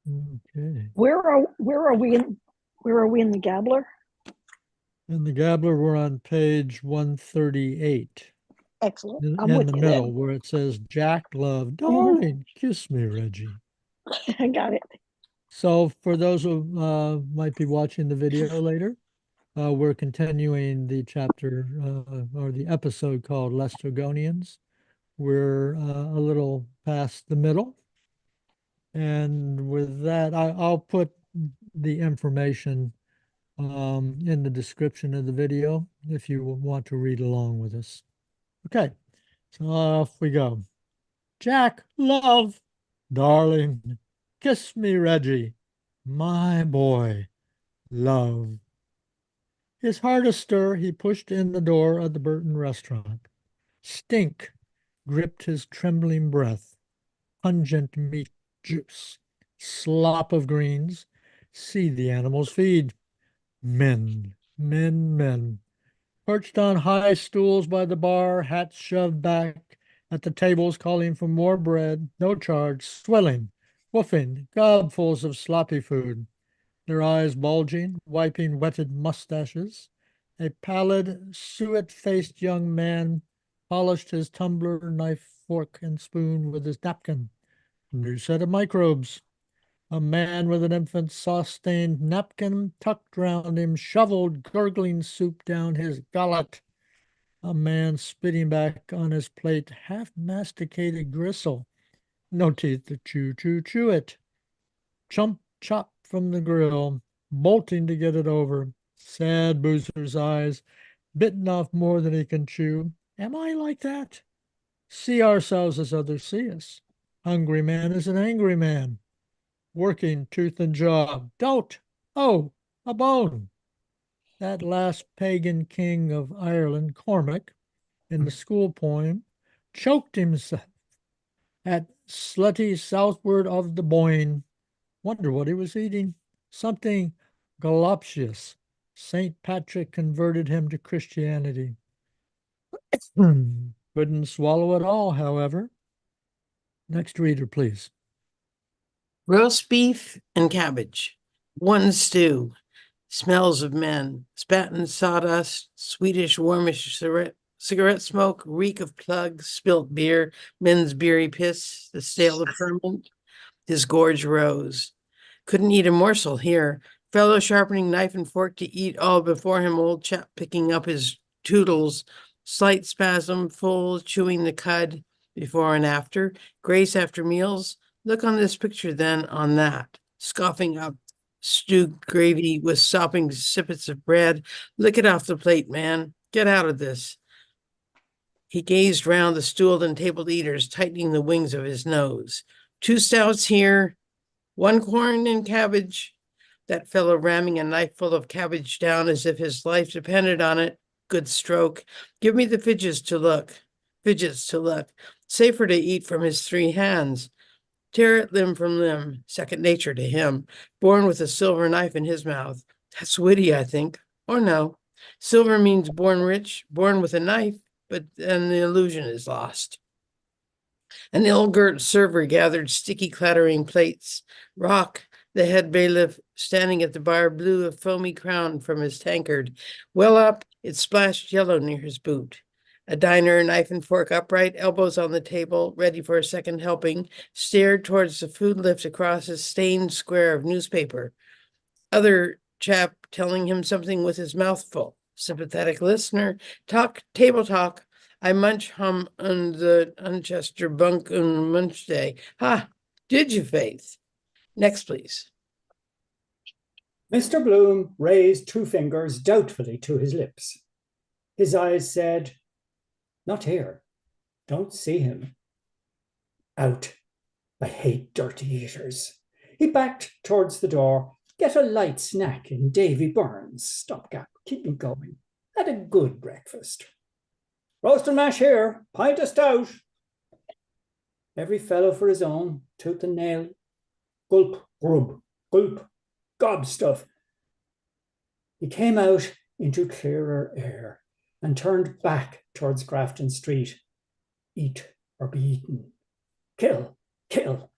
Okay. Where are we in the Gabbler? In the Gabbler, we're on page 138 Excellent. I'm in with the you middle then. where it says, Jack love, Hmm. darling, kiss me, Reggie. I got it. So for those who might be watching the video later, we're continuing the chapter or the episode called Lestrygonians. We're a little past the middle. And with that, I'll put the information in the description of the video if you want to read along with us. Okay, so off we go. Jack, love, darling, kiss me, Reggie, my boy, love. His heart astir, he pushed in the door of the Burton restaurant. Stink gripped his trembling breath, pungent meat juice, slop of greens. See the animals feed. Men, men, men. Perched on high stools by the bar, hats shoved back, at the tables calling for more bread, no charge, swilling, woofing, gobfuls of sloppy food, their eyes bulging, wiping wetted mustaches. A pallid, suet-faced young man polished his tumbler, knife, fork, and spoon with his napkin. New set of microbes. A man with an infant's sauce-stained napkin tucked round him shoveled gurgling soup down his gullet. A man spitting back on his plate half-masticated gristle. No teeth to chew it. Chump chop from the grill, bolting to get it over. Sad Boozer's eyes, bitten off more than he can chew. Am I like that? See ourselves as others see us. Hungry man is an angry man, working tooth and jaw. Don't! Oh, a bone! That last pagan king of Ireland, Cormac, in the school poem, choked himself at slutty southward of the Boyne. Wonder what he was eating. Something galoptious. St. Patrick converted him to Christianity. Couldn't swallow it all, however. Next reader, please. Roast beef and cabbage. One stew. Smells of men. Spatten sawdust. Swedish warmish cigarette smoke. Reek of plugs. Spilt beer. Men's beery piss. The stale of ferment. His gorge rose. Couldn't eat a morsel here. Fellow sharpening knife and fork to eat all before him. Old chap picking up his toodles. Slight spasm. Full chewing the cud. Before and after. Grace after meals. Look on this picture, then on that. Scoffing up stewed gravy with sopping sippets of bread. Lick it off the plate, man. Get out of this. He gazed round the stooled and tabled eaters, tightening the wings of his nose. Two stouts here, one corn and cabbage. That fellow ramming a knife full of cabbage down as if his life depended on it. Good stroke. Give me the fidgets to look. Fidgets to look. Safer to eat from his three hands. Tear it limb from limb, second nature to him, born with a silver knife in his mouth. That's witty, I think. Or no. Silver means born rich, born with a knife, but then the illusion is lost. An ill-girt server gathered sticky, clattering plates. Rock, the head bailiff, standing at the bar, blew a foamy crown from his tankard. Well up, it splashed yellow near his boot. A diner, knife and fork upright, elbows on the table, ready for a second helping, stared towards the food lift across a stained square of newspaper. Other chap telling him something with his mouth full. Sympathetic listener. Talk, table talk. I munch hum on the Unchester bunk on munch day. Ha! Did you, Faith? Next, please. Mr. Bloom raised two fingers doubtfully to his lips. His eyes said, "Not here. Don't see him." "Out. I hate dirty eaters." He backed towards the door. "Get a light snack in Davy Burns' stopgap. Keep me going. Had a good breakfast." "Roast and mash here. Pint of stout." Every fellow for his own, tooth and nail. Gulp, grub, gulp, gob stuff. He came out into clearer air and turned back towards Grafton Street. Eat or be eaten. Kill, kill.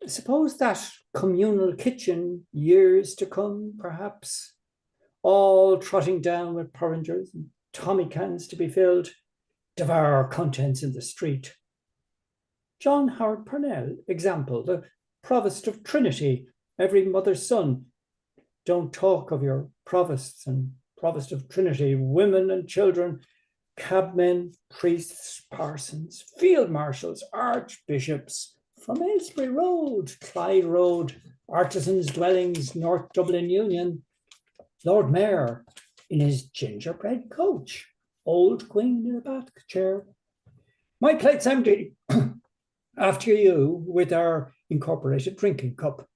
Suppose that communal kitchen, years to come, perhaps, all trotting down with porringers and tommy cans to be filled, devour contents in the street. John Howard Parnell, example, the Provost of Trinity, every mother's son. Don't talk of your provosts and Provost of Trinity, women and children, cabmen, priests, parsons, field marshals, archbishops, from Aylesbury Road, Clyde Road, artisans' dwellings, North Dublin Union, Lord Mayor in his gingerbread coach, old Queen in a bath chair. My plate's empty. After you with our incorporated drinking cup,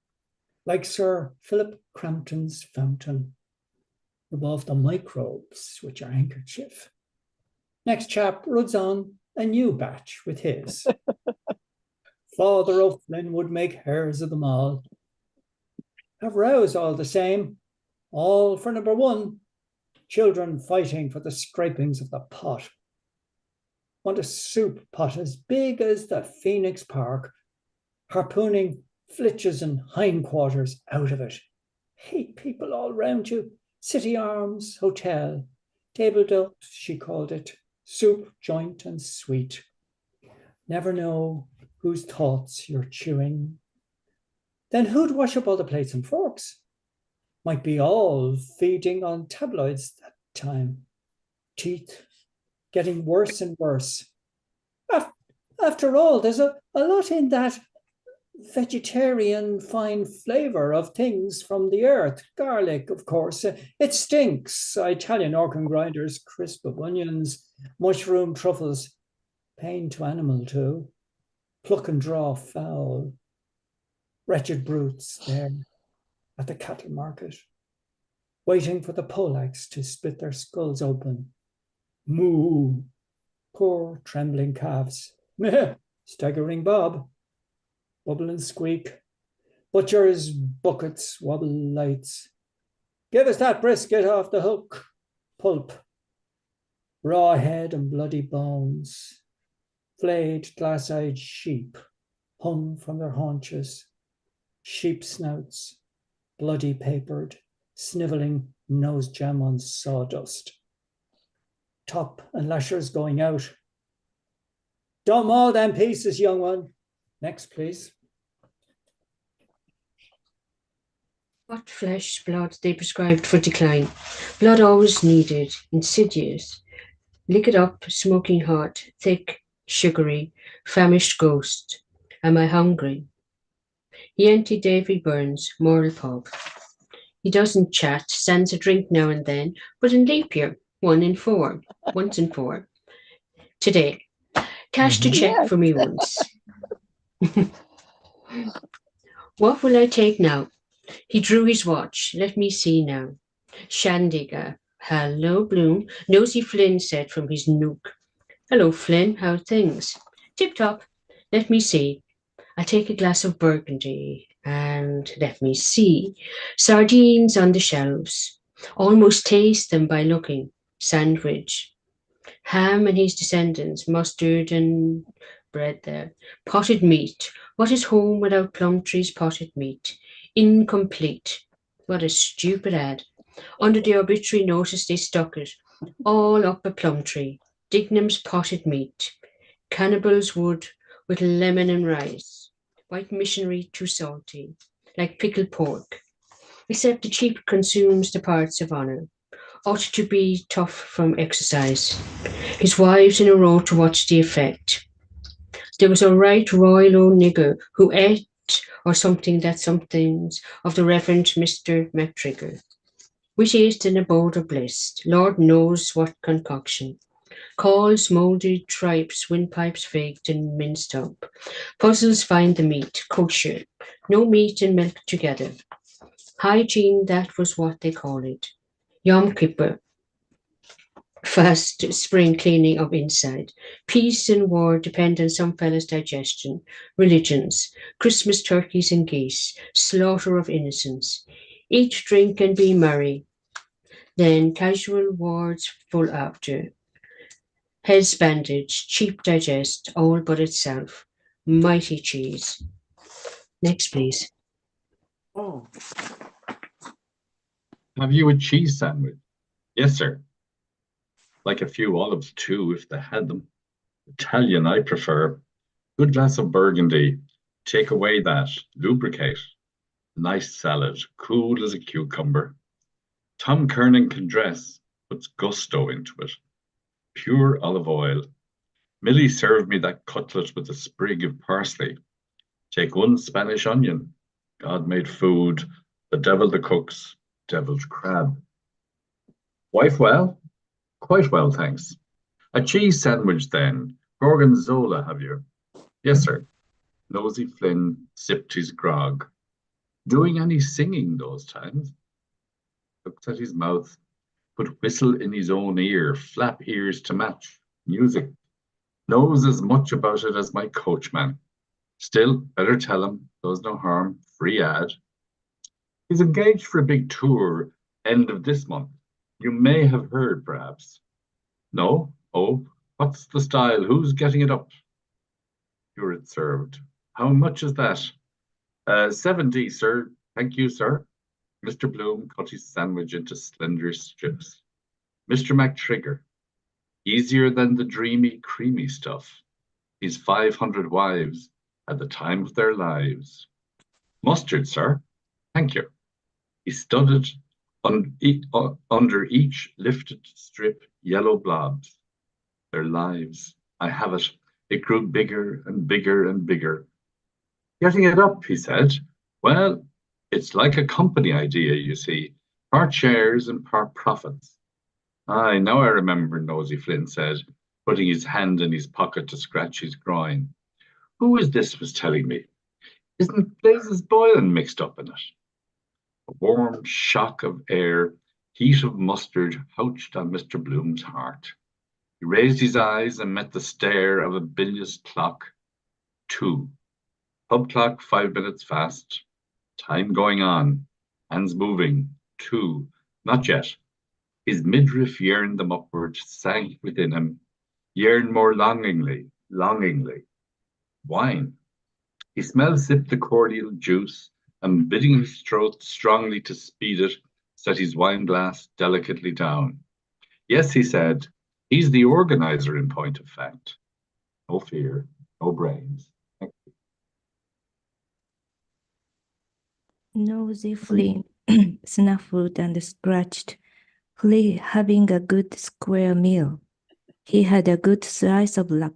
like Sir Philip Crampton's fountain, above the microbes which are handkerchief. Next chap runs on a new batch with his. Father O'Flynn would make hares of them all. Have rows all the same, all for number one. Children fighting for the scrapings of the pot. Want a soup pot as big as the Phoenix Park, harpooning flitches and hindquarters out of it. Hate people all round you. City Arms Hotel. Table d'hote, she called it. Soup, joint, and sweet. Never know whose thoughts you're chewing. Then who'd wash up all the plates and forks? Might be all feeding on tabloids that time. Teeth getting worse and worse. After all, there's a lot in that vegetarian fine flavor of things from the earth. Garlic, of course. It stinks. Italian organ grinders, crisp of onions, mushroom truffles. Pain to animal too. Pluck and draw fowl. Wretched brutes there at the cattle market, waiting for the poleaxe to split their skulls open. Moo. Poor trembling calves. Staggering Bob. Bubble and squeak. Butchers, buckets, wobble lights. Give us that brisket off the hook. Pulp. Raw head and bloody bones. Flayed, glass-eyed sheep hung from their haunches. Sheep snouts, bloody papered, snivelling nose jam on sawdust. Top and lashers going out. Don't maul them pieces, young one. Next, please. What flesh, blood they prescribed for decline. Blood always needed, insidious. Lick it up, smoking hot, thick, sugary, famished ghost. Am I hungry? He emptied Davy Burns' moral pub. He doesn't chat, sends a drink now and then, but in leap year, 1 in 4, once in 4. Today, cashed a check Yes. for me once. What will I take now? He drew his watch. Let me see now. Shandiga. Hello, Bloom. Nosy Flynn said from his nook. Hello, Flynn. How things? Tip-top. Let me see. I take a glass of Burgundy. And let me see. Sardines on the shelves. Almost taste them by looking. Sandwich. Ham and his descendants. Mustard and bread there. Potted meat. What is home without Plumtree's potted meat? Incomplete. What a stupid ad. Under the obituary notice they stuck it. All up a Plumtree. Dignam's potted meat. Cannibals would with lemon and rice. White missionary too salty. Like pickled pork. Except the cheap consumes the parts of honour. Ought to be tough from exercise. His wives in a row to watch the effect. There was a right royal old nigger who ate or something that somethings of the Reverend Mr. MacTrigger. Which is in a bowl of bliss, Lord knows what concoction. Calls, mouldy tripes, windpipes faked and minced up. Puzzles find the meat, kosher. No meat and milk together. Hygiene, that was what they call it. Yom Kippur. Fast spring cleaning of inside. Peace and war depend on some fella's digestion. Religions. Christmas turkeys and geese. Slaughter of innocents. Eat, drink, and be merry. Then casual wards full after. Heads bandaged, cheap digest, all but itself. Mighty cheese. Next, please. Oh, Have you a cheese sandwich? Yes, sir. Like a few olives, too, if they had them. Italian, I prefer. Good glass of Burgundy. Take away that. Lubricate. Nice salad, cool as a cucumber. Tom Kernan can dress, puts gusto into it. Pure olive oil. Millie served me that cutlet with a sprig of parsley. Take one Spanish onion. God made food, the devil the cooks, devil's crab. Wife well? Quite well, thanks. A cheese sandwich then. Gorgonzola, have you? Yes, sir. Nosy Flynn sipped his grog. Doing any singing those times? Looked at his mouth, put whistle in his own ear, flap ears to match. Music. Knows as much about it as my coachman. Still, better tell him, does no harm, free ad. He's engaged for a big tour end of this month. You may have heard, perhaps. No? Oh, what's the style? Who's getting it up? Curate served. How much is that? 70, sir. Thank you, sir. Mr. Bloom cut his sandwich into slender strips. Mr. MacTrigger. Easier than the dreamy, creamy stuff. His 500 wives at the time of their lives. Mustard, sir. Thank you. He studded under each lifted strip yellow blobs. Their lives. I have it. It grew bigger and bigger and bigger. Getting it up, he said. Well, it's like a company idea, you see. Part shares and part profits. Aye, now I remember, Nosy Flynn said, putting his hand in his pocket to scratch his groin. Who is this was telling me? Isn't Blazes Boylan mixed up in it? A warm shock of air, heat of mustard, houched on Mr. Bloom's heart. He raised his eyes and met the stare of a bilious clock. 2. Pub clock 5 minutes fast. Time going on. Hands moving. 2. Not yet. His midriff yearned them upward, sank within him, yearned more longingly. Wine. He sipped the cordial juice, and bidding his throat strongly to speed it, set his wine glass delicately down. Yes, he said, he's the organizer in point of fact. No fear, no brains. Nosy Flynn snuffled and scratched, having a good square meal. He had a good slice of luck.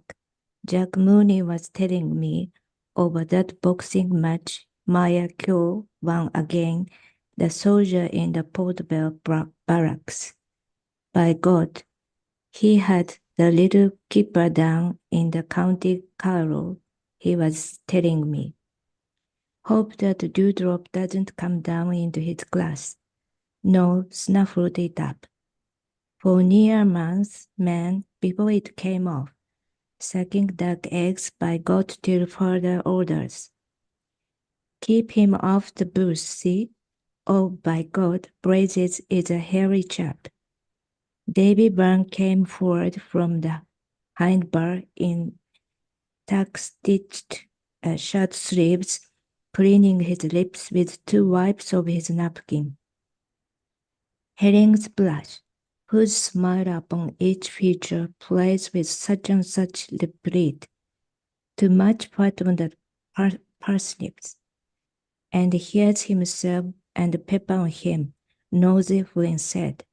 Jack Mooney was telling me over that boxing match Maya Kyo won again, the soldier in the Portobello barracks. By God, he had the little keeper down in the county Carroll, he was telling me. Hope that Dewdrop doesn't come down into his glass. No, snuffled it up. For near a month, man, before it came off, sucking duck eggs by God till further orders. Keep him off the booze, see? Oh, by God, Blazes is a hairy chap. Davy Byrne came forward from the hind bar in tuck-stitched shirt sleeves, cleaning his lips with 2 wipes of his napkin. Herring's blush, whose smile upon each feature plays with such and such lip reed, too much fat on the parsnips. And here's himself and pepper on him, Nosy Flynn said.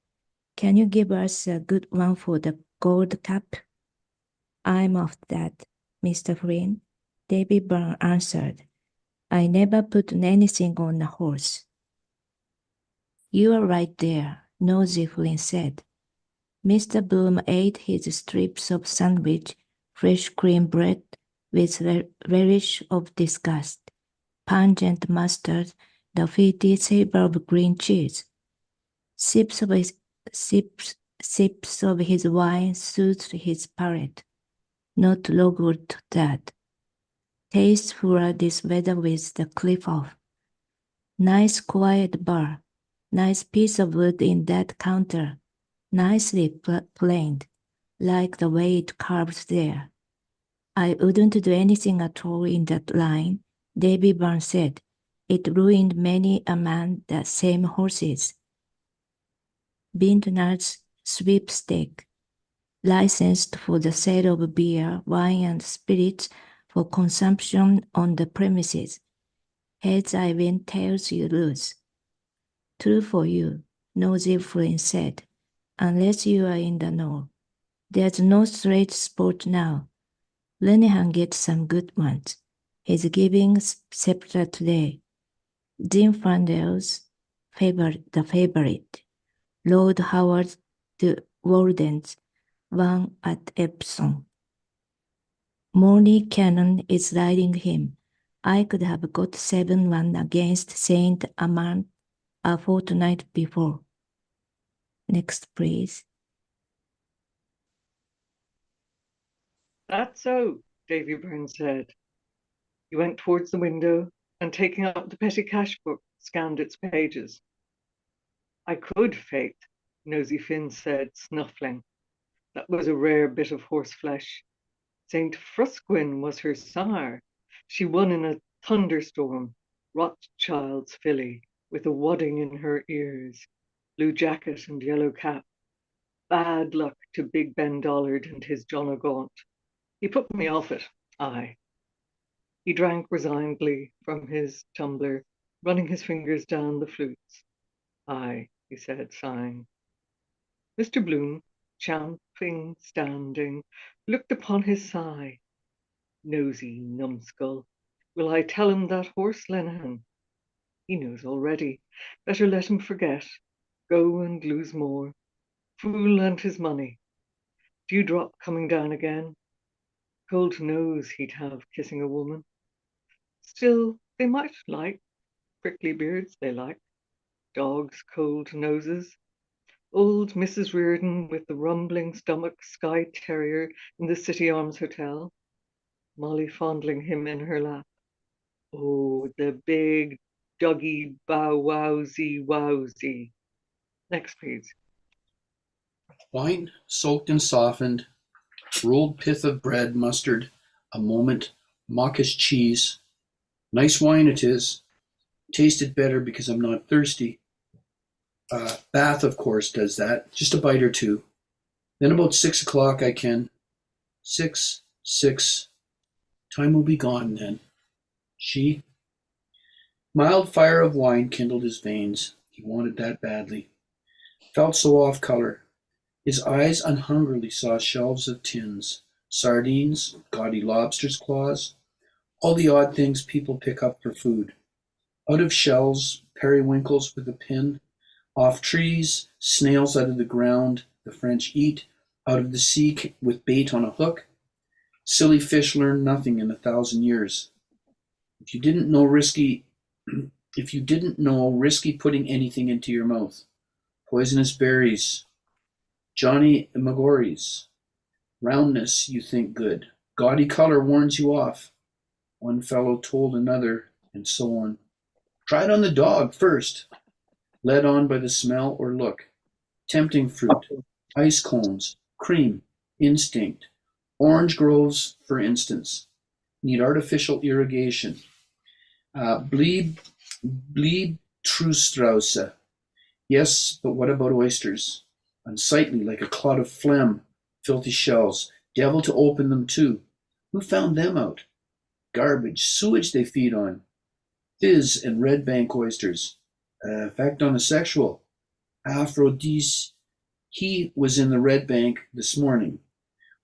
Can you give us a good one for the Gold Cup? I'm off that, Mr. Flynn, Davy Byrne answered. I never put anything on a horse. You are right there, Nosy Flynn said. Mr. Bloom ate his strips of sandwich, fresh cream bread, with relish of disgust, pungent mustard, the fetid savor of green cheese. Sips of his wine soothed his palate. Not good that. Tasteful this weather with the cliff off. Nice quiet bar. Nice piece of wood in that counter. Nicely planed, like the way it carved there. I wouldn't do anything at all in that line, Davy Byrne said. It ruined many a man that same horses. Vintner's sweepstake, licensed for the sale of beer, wine, and spirits for consumption on the premises. Heads I win, tails you lose. True for you, Nosy Flynn said, unless you are in the know. There's no straight sport now. Lenihan gets some good ones. He's giving scepter today. Zinfandel's the favorite. Lord Howard the Warden's won at Epsom. Morley Cannon is riding him. I could have got 7-1 against Saint Amand a fortnight before. Next, please. That's so, Davy Byrne said. He went towards the window and, taking up the petty cash book, scanned its pages. I could, Faith, Nosy Finn said, snuffling. That was a rare bit of horseflesh. Saint Frusquin was her sire. She won in a thunderstorm, Rothschild's filly, with a wadding in her ears, blue jacket and yellow cap. Bad luck to Big Ben Dollard and his John O'Gaunt. He put me off it, aye. He drank resignedly from his tumbler, running his fingers down the flutes. Aye, he said, sighing. Mr. Bloom, champing, standing, looked upon his sigh. Nosy numbskull, will I tell him that horse, Lenihan? He knows already. Better let him forget. Go and lose more. Fool and his money. Dewdrop coming down again. Cold nose he'd have kissing a woman. Still, they might like. Prickly beards they like. Dogs' cold noses. Old Mrs. Reardon with the rumbling stomach Skye Terrier in the City Arms Hotel. Molly fondling him in her lap. Oh, the big doggy bow-wowsy. Next, please. Wine soaked and softened, rolled pith of bread, mustard, a moment, mawkish cheese. Nice wine it is. Tasted better because I'm not thirsty. Bath, of course, does that. Just a bite or two. Then about 6 o'clock I can. 6. Time will be gone then. She. Mild fire of wine kindled his veins. He wanted that badly. Felt so off color. His eyes unhungrily saw shelves of tins, sardines, gaudy lobster's claws, all the odd things people pick up for food. Out of shells, periwinkles with a pin, off trees, snails out of the ground, the French eat, out of the sea with bait on a hook. Silly fish learn nothing in 1,000 years. If you didn't know risky putting anything into your mouth. Poisonous berries, Johnny Magories. Roundness you think good. Gaudy color warns you off. One fellow told another, and so on. Try it on the dog first. Led on by the smell or look. Tempting fruit, ice cones, cream, instinct. Orange groves, for instance, need artificial irrigation. Bleib Trustrause. Yes, but what about oysters? Unsightly, like a cloud of phlegm, filthy shells. Devil to open them too. Who found them out? Garbage, sewage they feed on. Fizz and red bank oysters. Fact on the sexual. Aphrodis. He was in the red bank this morning.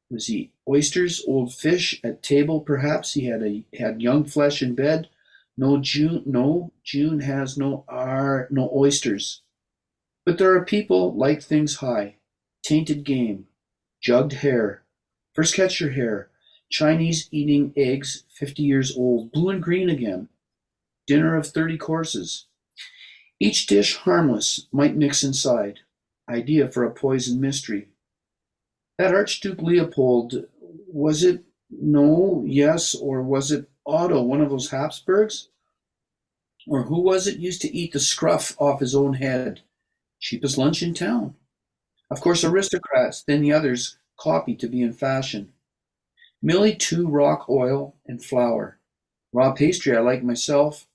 Was he oysters, old fish at table? Perhaps he had young flesh in bed. June has no oysters. But there are people like things high. Tainted game, jugged hare. First catch your hare. Chinese eating eggs 50 years old, blue and green again. Dinner of 30 courses. Each dish harmless, might mix inside. Idea for a poison mystery. That Archduke Leopold, was it no, yes, or was it Otto, one of those Habsburgs? Or who was it used to eat the scruff off his own head? Cheapest lunch in town. Of course, aristocrats, then the others, copy to be in fashion. Millie 2 rock oil and flour. Raw pastry I like myself.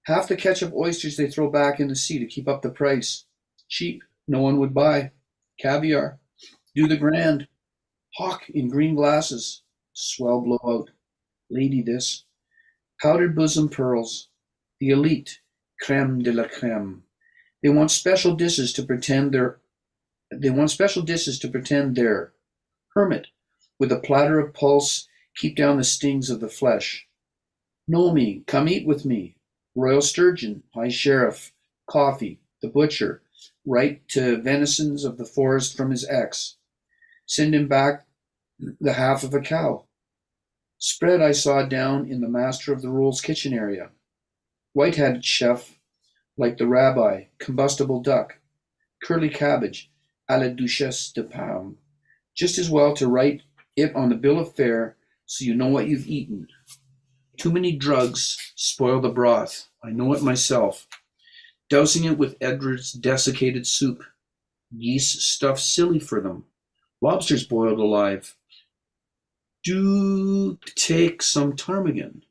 Half the ketchup oysters they throw back in the sea to keep up the price. Cheap, no one would buy. Caviar, do the grand. Hock in green glasses. Swell blowout. Lady this. Powdered bosom pearls. The elite. Creme de la creme. They want special dishes to pretend they're hermit with a platter of pulse, keep down the stings of the flesh. Know me, come eat with me. Royal sturgeon, high sheriff, coffee, the butcher, right to venisons of the forest from his ex. Send him back the half of a cow. Spread I saw down in the master of the rolls kitchen area. White-hatted chef, like the rabbi, combustible duck, curly cabbage, à la Duchesse de Parme. Just as well to write it on the bill of fare so you know what you've eaten. Too many drugs spoil the broth. I know it myself. Dousing it with Edward's desiccated soup. Geese stuffed silly for them. Lobsters boiled alive. Do take some ptarmigan.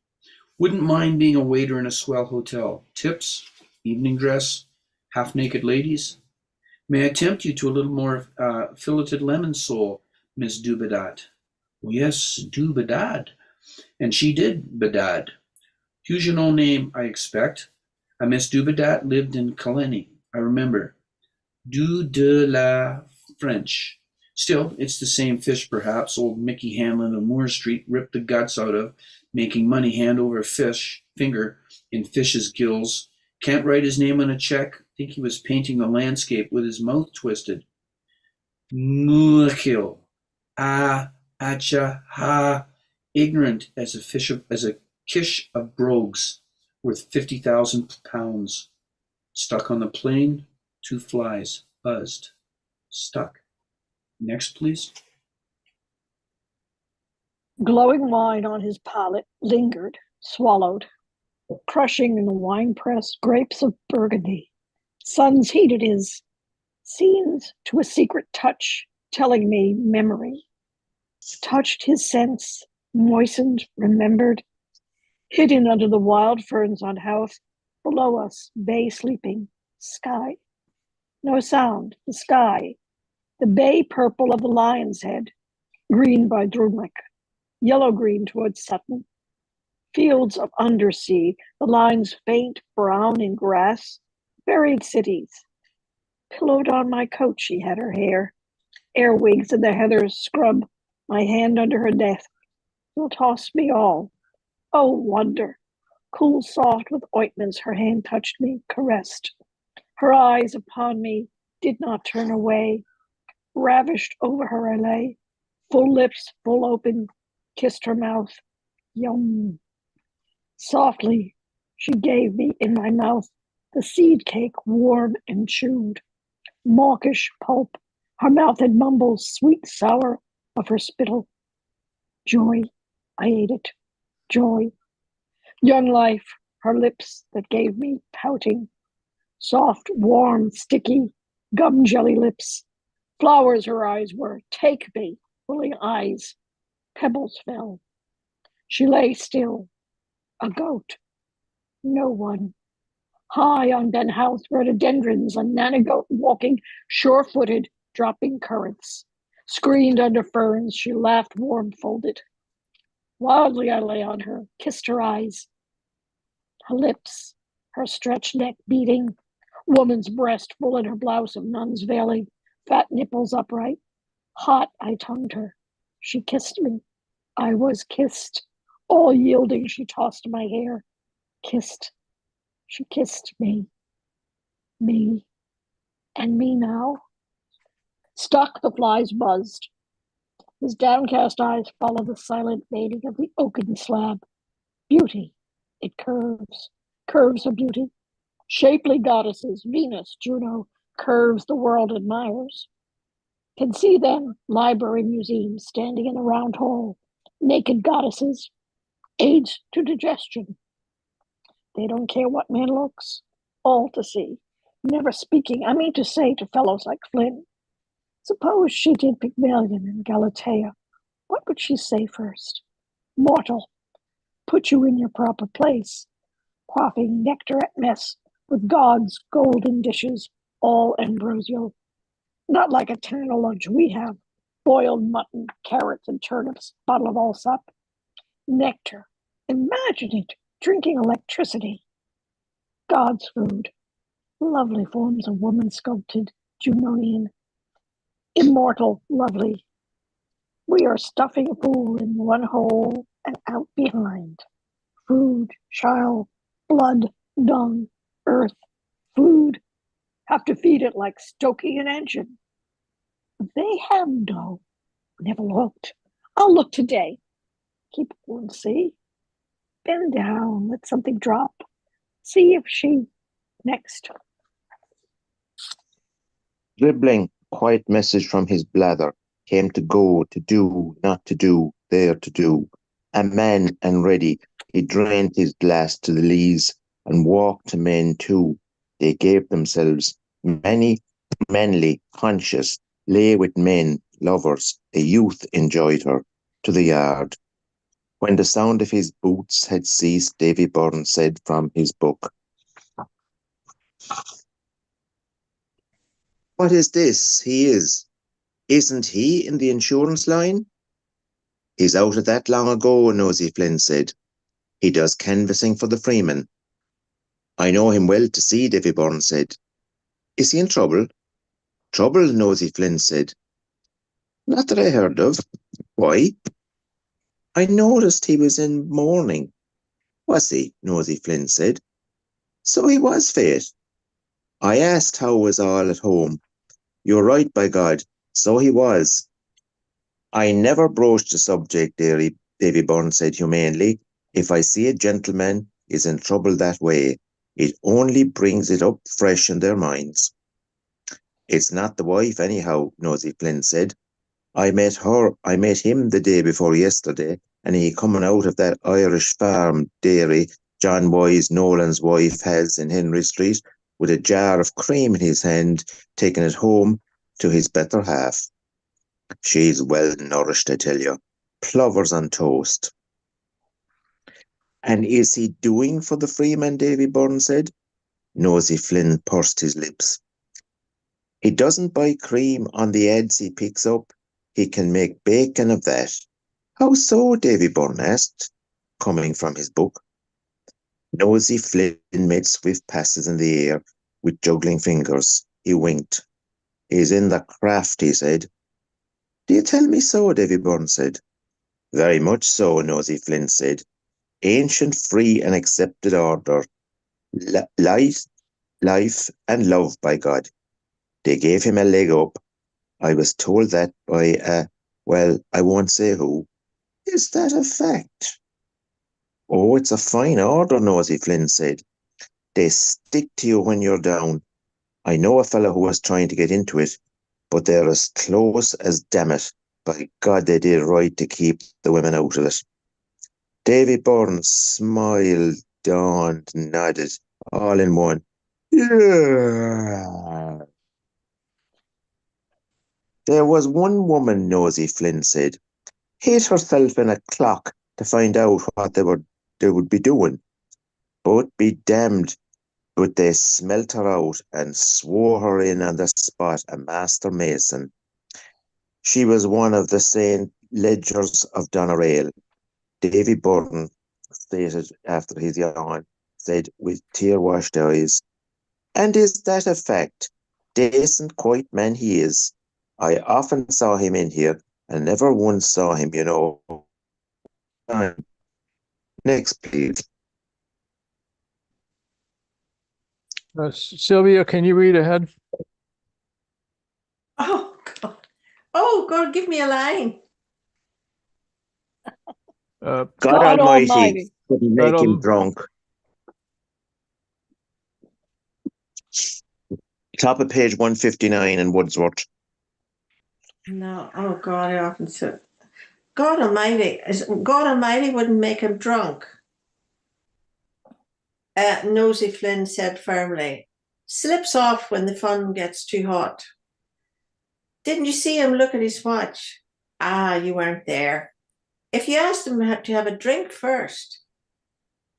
Wouldn't mind being a waiter in a swell hotel. Tips, evening dress, half-naked ladies. May I tempt you to a little more filleted lemon sole, Miss Dubedat? Oh, yes, Dubedat. And she did bedad. Huguenot name, I expect. A Miss Dubedat lived in Kilkenny, I remember. Du de la French. Still, it's the same fish perhaps old Mickey Hanlon of Moore Street ripped the guts out of, making money hand over finger in fish's gills. Can't write his name on a check. Think he was painting the landscape with his mouth twisted. Muakil. Ah, acha, ha. Ignorant as a kish of brogues worth 50,000 pounds. Stuck on the plane, 2 flies, buzzed. Stuck. Next, please. Glowing wine on his palate lingered, swallowed, crushing in the wine-press grapes of Burgundy. Suns heated his scenes to a secret touch, telling me memory. Touched his sense, moistened, remembered, hidden under the wild ferns on house, below us, bay sleeping, sky. No sound, the sky, the bay purple of the lion's head, green by Drumlick, yellow-green towards Sutton, fields of undersea, the lines faint brown in grass, buried cities. Pillowed on my coat she had her hair, airwigs in the heather scrub, my hand under her desk, will toss me all. Oh, wonder! Cool, soft with ointments, her hand touched me, caressed. Her eyes upon me did not turn away. Ravished over her I lay, full lips, full open, kissed her mouth. Yum. Softly she gave me in my mouth the seed cake, warm and chewed. Mawkish pulp, her mouth had mumbled sweet sour of her spittle. Joy, I ate it. Joy. Young life, her lips that gave me pouting. Soft, warm, sticky, gum jelly lips. Flowers her eyes were, take me, willing eyes. Pebbles fell. She lay still, a goat. No one. High on Ben House rhododendrons, a nanny goat walking sure-footed, dropping currants. Screened under ferns, she laughed warm-folded. Wildly I lay on her, kissed her eyes. Her lips, her stretched neck beating, woman's breast full in her blouse of nun's veiling, fat nipples upright. Hot I tongued her. She kissed me. I was kissed. All yielding, she tossed my hair. Kissed. She kissed me. Me. And me now. Stuck, the flies buzzed. His downcast eyes follow the silent mating of the oaken slab. Beauty. It curves. Curves of beauty. Shapely goddesses, Venus, Juno, curves the world admires. Can see them, library museums, standing in the round hall. Naked goddesses, aids to digestion. They don't care what man looks, all to see. Never speaking, I mean to say to fellows like Flynn. Suppose she did Pygmalion and Galatea. What would she say first? Mortal. put you in your proper place, quaffing nectar at mess with God's golden dishes, all ambrosial. Not like eternal lunch we have, boiled mutton, carrots, and turnips, bottle of Allsop. Nectar. Imagine it, drinking electricity. God's food. Lovely forms of woman sculpted, Junonian. Immortal, lovely. We are stuffing a fool in one hole and out behind. Food, child, blood, dung, earth, food. Have to feed it like stoking an engine. They have no. Never looked. I'll look today. Keep warm, see? Bend down, let something drop. See if she next. Dribbling, quiet message from his blather came to go, to do, not to do, there to do. A man and ready, he drained his glass to the lees and walked to men too. They gave themselves, many, manly, conscious, lay with men, lovers, a youth enjoyed her, to the yard. When the sound of his boots had ceased, Davy Byrne said from his book, "What is this? He is. Isn't he in the insurance line?" "He's out of that long ago," Nosey Flynn said. "He does canvassing for the Freeman." "I know him well to see," Davy Byrne said. "Is he in trouble?" "Trouble," Nosey Flynn said. "Not that I heard of. Why?" "I noticed he was in mourning." "Was he?" Nosey Flynn said. "So he was, Faith. I asked how was all at home. You're right, by God. So he was." "I never broached the subject, dearie," Davy Byrne said humanely. "If I see a gentleman is in trouble that way, it only brings it up fresh in their minds." "It's not the wife, anyhow," Nosey Flynn said. I met him the day before yesterday, and he coming out of that Irish farm dairy John Wise Nolan's wife has in Henry Street, with a jar of cream in his hand, taking it home to his better half. She's well nourished, I tell you. Plovers on toast. "And is he doing for the Freeman?" Davy Byrne said. Nosey Flynn pursed his lips. "He doesn't buy cream on the ads he picks up. He can make bacon of that." "How so?" Davy Byrne asked, coming from his book. Nosey Flynn made swift passes in the air with juggling fingers. He winked. "He's in the craft," he said. "Do you tell me so?" Davy Byrne said. "Very much so," Nosey Flynn said. "Ancient, free and accepted order. Life, and love, by God. They gave him a leg up. I was told that by well, I won't say who." "Is that a fact?" "Oh, it's a fine order," Nosey Flynn said. "They stick to you when you're down. I know a fellow who was trying to get into it, but they're as close as damn it. By God, they did right to keep the women out of it." Davy Byrne smiled, yawned, nodded, all in one. "Yeah." "There was one woman," Nosey Flynn said, "hid herself in a clock to find out what they would be doing. But be damned, but they smelt her out and swore her in on the spot a master mason. She was one of the St. Ledgers of Doneraile." Davy Byrne stated after his yawn, said with tear-washed eyes, "And is that a fact? Decent, quiet man he is. I often saw him in here, and never once saw him, you know." Next, please. Sylvia, can you read ahead? Oh, God. Oh, God, give me a line. God God Almighty Almighty. couldn't make him drunk. Top of page 159 in Wordsworth. No, oh, God, I often said, God Almighty wouldn't make him drunk. Nosey Flynn said firmly. Slips off when the fun gets too hot. Didn't you see him look at his watch? Ah, you weren't there. If you asked him to have a drink first,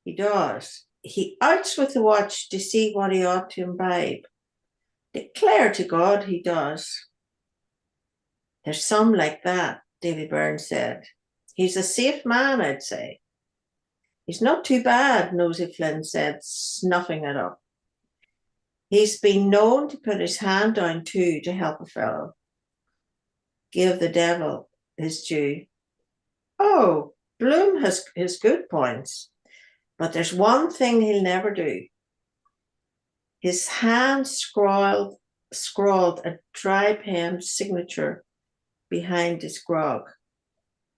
He does. He outs with the watch to see what he ought to imbibe. Declare to God he does. There's some like that, Davy Byrne said. He's a safe man, I'd say. He's not too bad, Nosey Flynn said, snuffing it up. He's been known to put his hand down too to help a fellow. Give the devil his due. Oh, Bloom has his good points, but there's one thing he'll never do. His hand scrawled a dry pen signature behind his grog.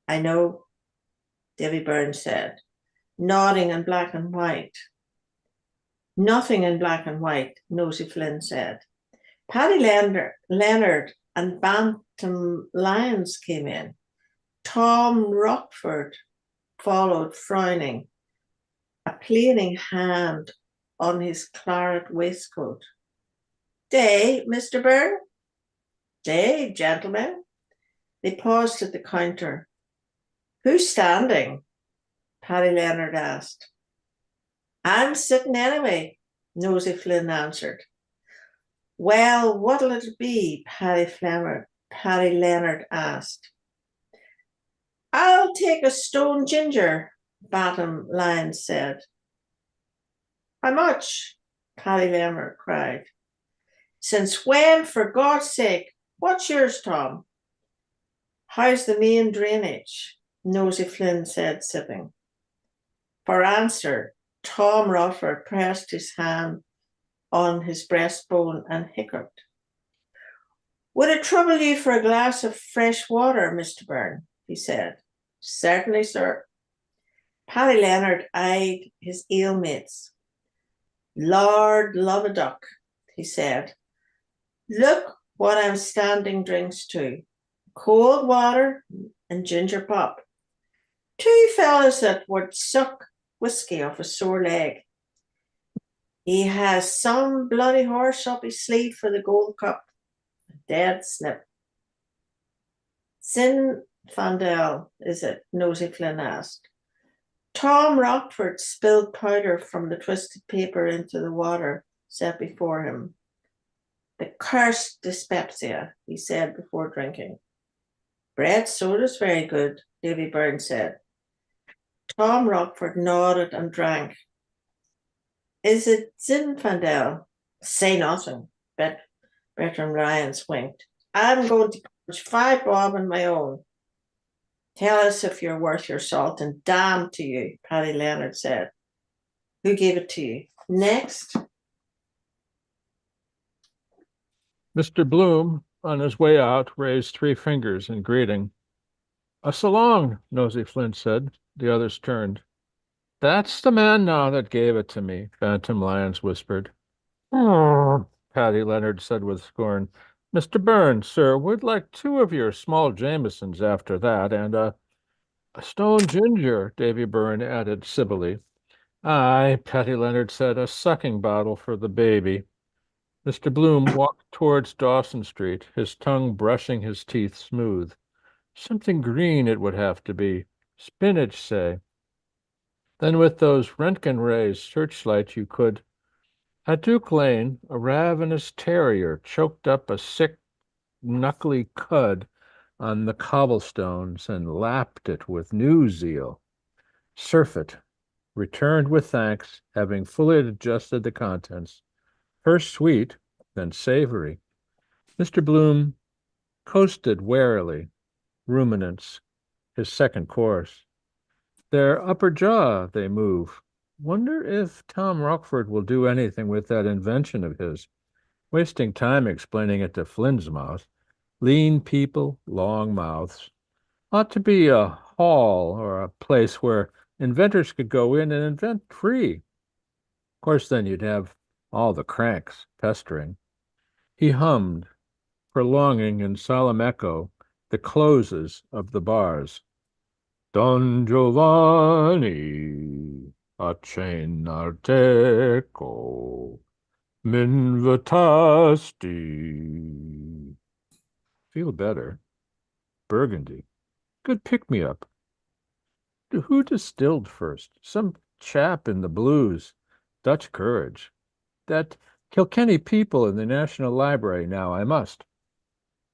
I know, Davy Byrne said, nodding in black and white. Nothing in black and white, Nosey Flynn said. Paddy Leonard and Bantam Lyons came in. Tom Rockford followed, frowning, a pleading hand on his claret waistcoat. Day, Mr. Byrne? Day, gentlemen. They paused at the counter. Who's standing? Paddy Leonard asked. I'm sitting anyway, Nosey Flynn answered. Well, what'll it be? Paddy Leonard asked. I'll take a stone ginger, Bantam Lyons said. How much? Paddy Leonard cried. Since when, for God's sake? What's yours, Tom? How's the main drainage? Nosey Flynn said, sipping. For answer, Tom Rockford pressed his hand on his breastbone and hiccuped. Would it trouble you for a glass of fresh water, Mr. Byrne? He said. Certainly, sir. Paddy Leonard eyed his ale-mates. Lord love a duck, he said. Look what I'm standing drinks to. Cold water and ginger pop. Two fellas that would suck whiskey off a sore leg. He has some bloody horse up his sleeve for the Gold Cup. A dead snip. Zinfandel, is it? Nosey Flynn asked. Tom Rockford spilled powder from the twisted paper into the water set before him. The cursed dyspepsia, he said before drinking. Bread soda's very good, Davy Byrne said. Tom Rockford nodded and drank. Is it Zinfandel? Say nothing, Bertram Lyons winked. I'm going to punch 5 bob on my own. Tell us if you're worth your salt, and damn to you, Paddy Leonard said. Who gave it to you? Next. Mr. Bloom, on his way out, raised 3 fingers in greeting. So long, Nosey Flynn said. The others turned. That's the man now that gave it to me, Bantam Lyons whispered. Oh, Paddy Leonard said with scorn. Mr. Byrne, sir, would like 2 of your small Jamesons after that, and a stone ginger, Davy Byrne added civilly. Aye, Paddy Leonard said, a sucking bottle for the baby. Mr. Bloom walked towards Dawson Street, his tongue brushing his teeth smooth. Something green it would have to be. Spinach, say. Then with those Röntgen rays searchlight you could. At Duke Lane, a ravenous terrier choked up a sick, knuckly cud on the cobblestones and lapped it with new zeal. Surfeit returned with thanks, having fully adjusted the contents. First sweet, then savory. Mr. Bloom coasted warily, ruminants, his second course. Their upper jaw they move. Wonder if Tom Rockford will do anything with that invention of his. Wasting time explaining it to Flynn's mouth. Lean people, long mouths. Ought to be a hall or a place where inventors could go in and invent free. Of course, then you'd have all the cranks pestering. He hummed, prolonging in solemn echo the closes of the bars. Don Giovanni, accena teco, m'invitasti. Feel better. Burgundy. Good pick-me-up. Who distilled first? Some chap in the blues. Dutch courage. That Kilkenny people in the National Library now, I must.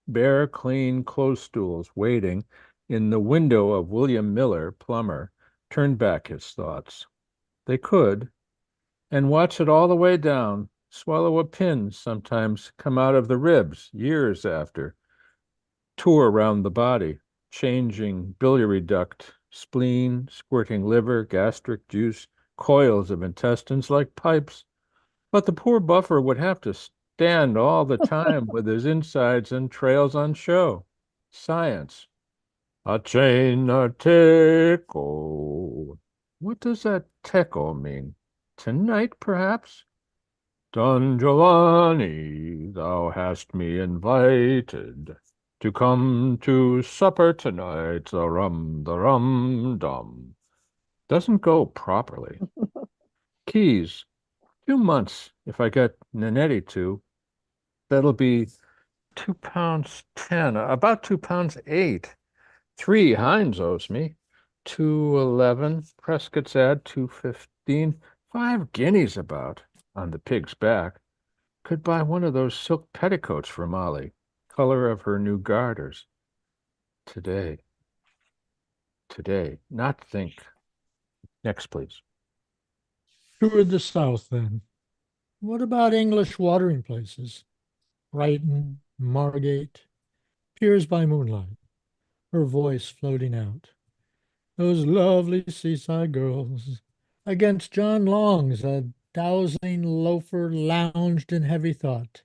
Bare, clean clothes stools waiting in the window of William Miller, plumber, turned back his thoughts. They could, and watch it all the way down, swallow a pin sometimes come out of the ribs years after, tour around the body, changing biliary duct, spleen, squirting liver, gastric juice, coils of intestines like pipes. But the poor buffer would have to stand all the time with his insides and trails on show. Science. A chain, a teco. What does that teco mean? Tonight, perhaps? Don Giovanni, thou hast me invited to come to supper tonight. The rum dum. Doesn't go properly. Keys. 2 months if I get Nanetti to. That'll be 2 pounds 10, about 2 pounds 8. 3 Hines owes me. 211. Prescott's ad 215. 5 guineas about on the pig's back. Could buy one of those silk petticoats for Molly, color of her new garters. Today. Not think. Next, please. Toward the south, then. What about English watering places? Brighton, Margate, Piers by moonlight, her voice floating out. Those lovely seaside girls. Against John Long's, a dowsing loafer lounged in heavy thought,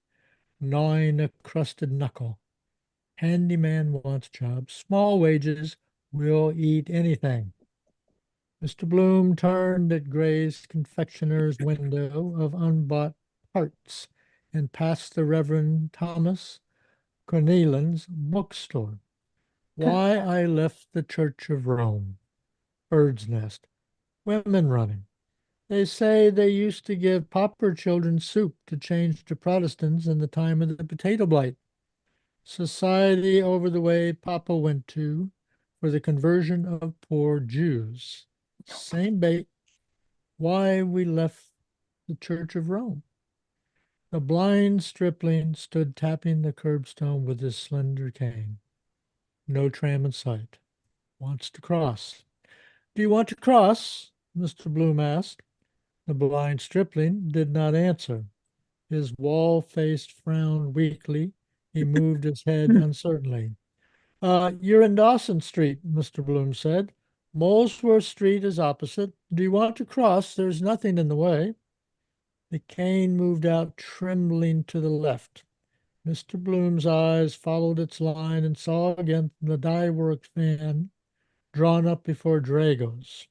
gnawing a crusted knuckle. Handyman wants job, small wages, will eat anything. Mr. Bloom turned at Gray's confectioner's window of unbought parts and passed the Reverend Thomas Cornelin's bookstore. Why I Left the Church of Rome. Bird's Nest. Women running. They say they used to give pauper children soup to change to Protestants in the time of the potato blight. Society over the way Papa went to for the conversion of poor Jews. Same bait. Why we left the Church of Rome. The blind stripling stood tapping the curbstone with his slender cane. No tram in sight. Wants to cross. Do you want to cross? Mr. Bloom asked. The blind stripling did not answer. His wall-faced frowned weakly. He moved his head uncertainly. You're in Dawson Street, Mr. Bloom said. Molesworth Street is opposite. Do you want to cross? There's nothing in the way. The cane moved out trembling to the left. Mr. Bloom's eyes followed its line and saw again the dye-worked van drawn up before Drago's,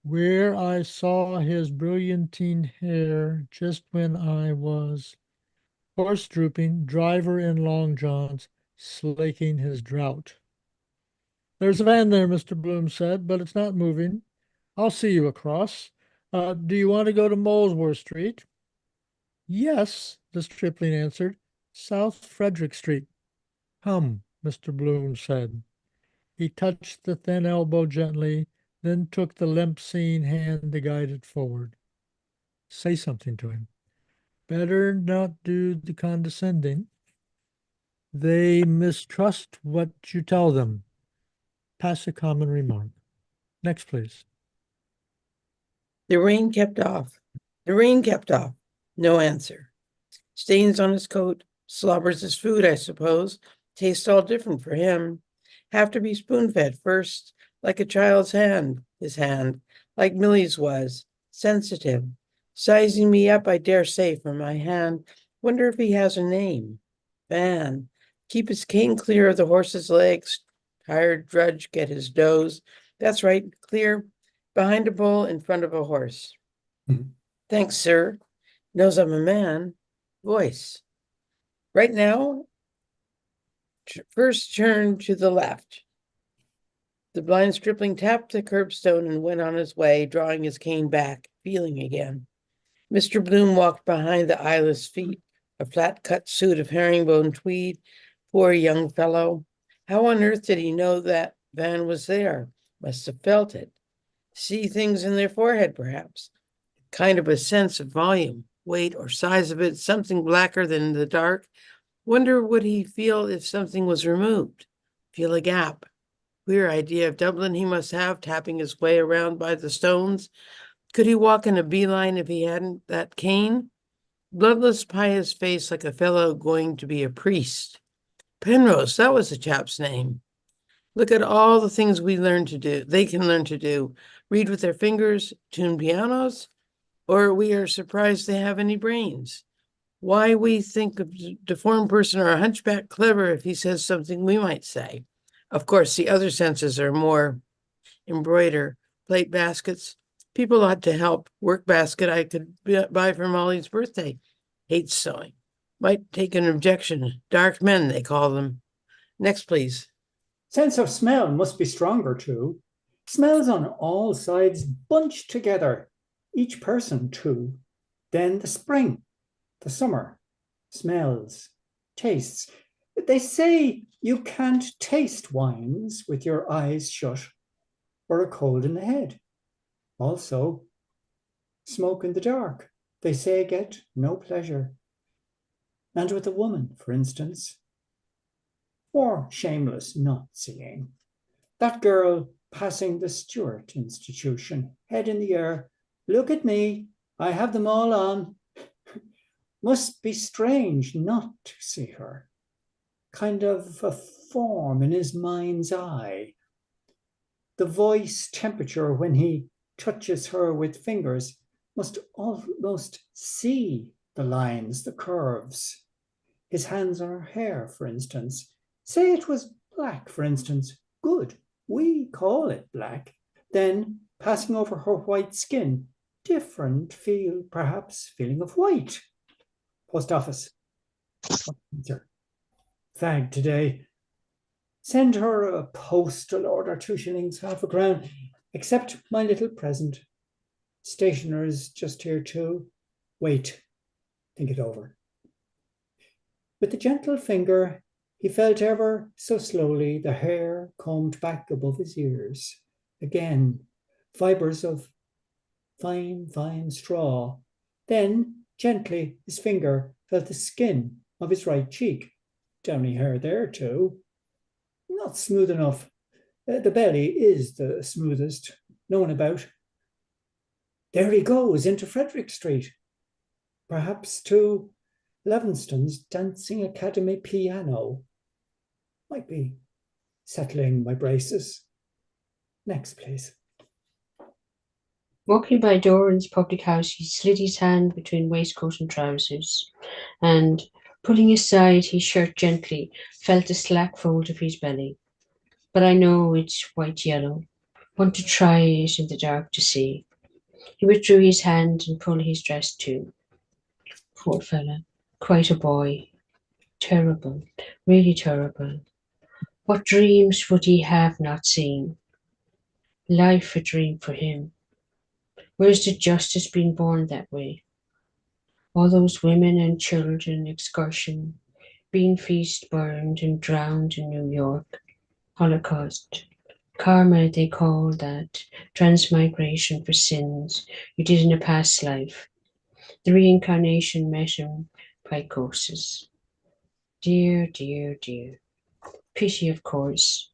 where I saw his brilliantine hair just when I was horse drooping, driver in long johns, slaking his drought. There's a van there, Mr. Bloom said, but it's not moving. I'll see you across. Do you want to go to Molesworth Street? Yes, the stripling answered. South Frederick Street. Come, Mr. Bloom said. He touched the thin elbow gently, then took the limp-seeing hand to guide it forward. Say something to him. Better not do the condescending. They mistrust what you tell them. Pass a common remark. Next, please. The rain kept off. No answer. Stains on his coat, slobbers his food, I suppose. Tastes all different for him. Have to be spoon-fed first, like a child's hand, his hand, like Millie's was, sensitive. Sizing me up, I dare say, for my hand. Wonder if he has a name. Van. Keep his cane clear of the horse's legs. Tired drudge, get his doze. That's right, clear. Behind a bull, in front of a horse. Mhm. Thanks, sir. Knows I'm a man. Voice. Right now, first turn to the left. The blind stripling tapped the curbstone and went on his way, drawing his cane back, feeling again. Mr. Bloom walked behind the eyeless feet, a flat-cut suit of herringbone tweed. Poor young fellow. How on earth did he know that Van was there? Must have felt it. See things in their forehead, perhaps. Kind of a sense of volume, weight, or size of it, something blacker than the dark. Wonder would he feel if something was removed? Feel a gap. Queer idea of Dublin he must have, tapping his way around by the stones. Could he walk in a beeline if he hadn't that cane? Bloodless, pious face like a fellow going to be a priest. Penrose, that was the chap's name. Look at all the things we learn to do. They can learn to do. Read with their fingers, tune pianos, or we are surprised they have any brains. Why we think a deformed person or a hunchback clever if he says something we might say. Of course, the other senses are more embroider, plate baskets. People ought to help. Work basket I could buy for Molly's birthday. Hates sewing. Might take an objection. Dark men, they call them. Next, please. Sense of smell must be stronger too. Smells on all sides bunched together, each person too. Then the spring, the summer, smells, tastes. They say you can't taste wines with your eyes shut or a cold in the head. Also, smoke in the dark. They say get no pleasure. And with a woman, for instance, or shameless not seeing. That girl passing the Stuart Institution, head in the air. Look at me, I have them all on. Must be strange not to see her. Kind of a form in his mind's eye. The voice temperature when he touches her with fingers must almost see the lines, the curves. His hands on her hair, for instance. Say it was black, for instance. Good, we call it black. Then passing over her white skin, different feel, perhaps feeling of white. Post office. Fag today. Send her a postal order, 2 shillings, half a crown. Accept my little present. Stationer's just here too. Wait, think it over. With a gentle finger, he felt ever so slowly the hair combed back above his ears. Again, fibers of fine, fine straw. Then, gently, his finger felt the skin of his right cheek. Downy hair there too. Not smooth enough. The belly is the smoothest known about. There he goes into Frederick Street. Perhaps to Levenston's Dancing Academy piano. Might be settling my braces. Next, please. Walking by Doran's public house, he slid his hand between waistcoat and trousers, and, pulling aside his shirt gently, felt a slack fold of his belly. But I know it's white-yellow. Want to try it in the dark to see. He withdrew his hand and pulled his dress too. Poor fella, quite a boy. Terrible, really terrible. What dreams would he have not seen? Life a dream for him. Where's the justice being born that way? All those women and children excursion, bean feast burned and drowned in New York. Holocaust. Karma, they call that, transmigration for sins you did in a past life. The reincarnation met him psychosis. Dear, dear, dear. Pity, of course,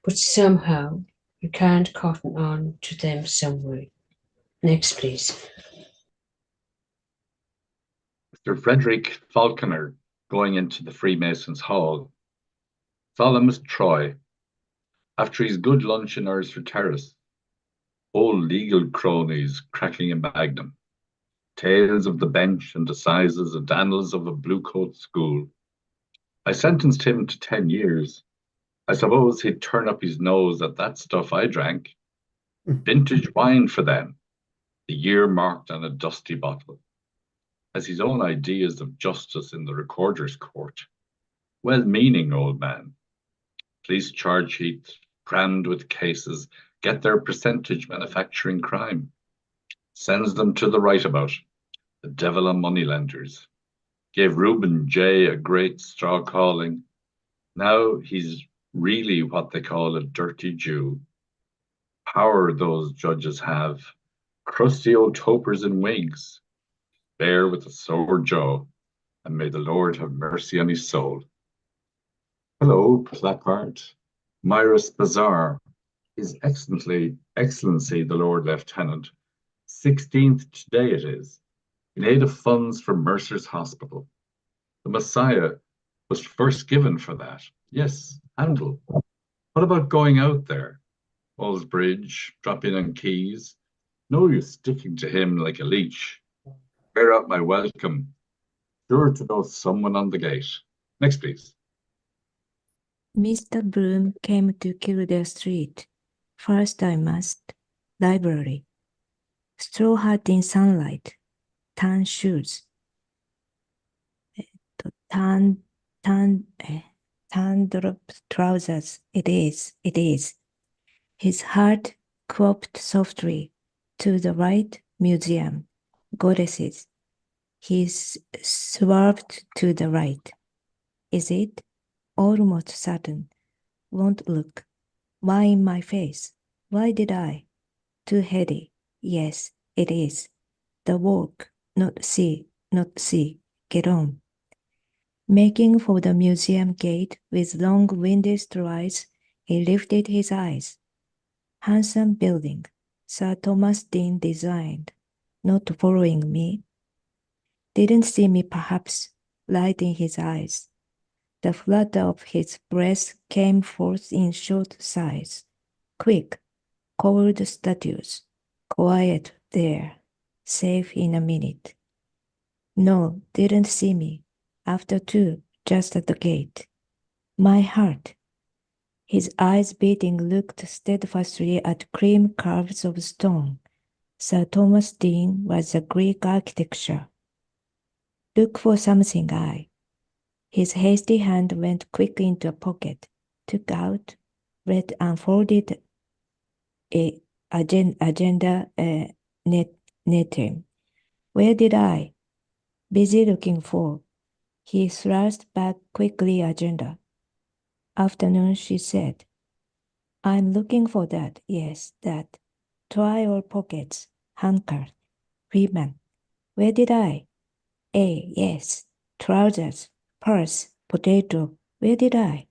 but somehow you can't cotton on to them some way. Next, please. Mr. Frederick Falconer going into the Freemasons' Hall. Solemn as Troy. After his good lunch in Ursford Terrace. Old legal cronies cracking a magnum. Tales of the bench and assizes and annals of a blue-coat school. I sentenced him to 10 years. I suppose he'd turn up his nose at that stuff I drank. Vintage wine for them, the year marked on a dusty bottle. Has his own ideas of justice in the recorder's court. Well-meaning old man. Police charge sheets, crammed with cases, get their percentage manufacturing crime. Sends them to the right about, the devil on moneylenders. Gave Reuben J. a great straw calling. Now he's really what they call a dirty Jew. Power those judges have, crusty old topers in wigs, bare with a sore jaw, and may the Lord have mercy on his soul. Hello, placard. Myris Bazaar, His Excellency the Lord Lieutenant, 16th today it is, in aid of funds for Mercer's Hospital. The Messiah was first given for that. Yes, handle. What about going out there? Bridge, drop in on Keys. No use sticking to him like a leech. Bear out my welcome. Sure to know someone on the gate. Next, please. Mr. Bloom came to Kildare Street. First I must. Library. Straw hat in sunlight. Tan shoes. Tan drop trousers. It is. His heart cropped softly. To the right, museum. Goddesses. He swerved to the right. Is it? Almost certain. Won't look. Why in my face? Why did I? Too heady. Yes, it is. The walk. Not see. Get on. Making for the museum gate with long-winded strides, he lifted his eyes. Handsome building. Sir Thomas Dean designed. Not following me. Didn't see me perhaps. Light in his eyes. The flutter of his breath came forth in short sighs. Quick, cold statues. Quiet there. Safe in a minute. No, didn't see me. After two, just at the gate. My heart. His eyes beating looked steadfastly at cream curves of stone. Sir Thomas Dean was a Greek architecture. Look for something, His hasty hand went quick into a pocket, took out, read unfolded agenda netting. Where did I? Busy looking for. He thrust back quickly agenda. Afternoon, she said. I'm looking for that, yes, that. Try all pockets, handkerchief, Freeman. Where did I? Yes, trousers, purse, potato. Where did I?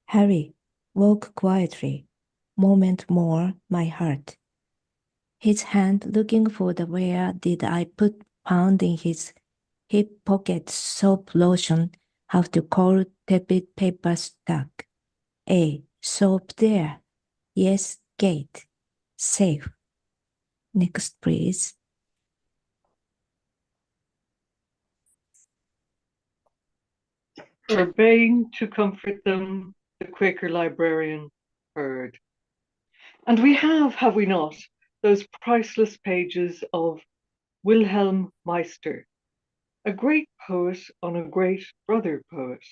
Hurry, walk quietly. Moment more, my heart. His hand looking for the where did I put pound in his hip pocket soap lotion, have to call tepid paper stuck. Soap there. Yes, gate. Safe. Next, please. Urbane to comfort them, the Quaker librarian heard. And we have we not, those priceless pages of Wilhelm Meister, a great poet on a great brother poet,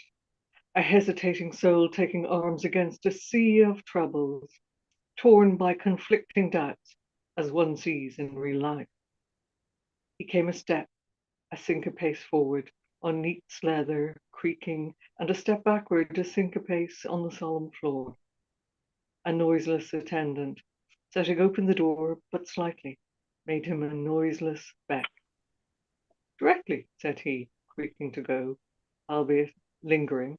a hesitating soul taking arms against a sea of troubles, torn by conflicting doubts, as one sees in real life. He came a step, a syncopace forward, on neat leather, creaking, and a step backward, a syncopace on the solemn floor. A noiseless attendant, setting open the door but slightly, made him a noiseless beck. Directly, said he, creaking to go, albeit lingering,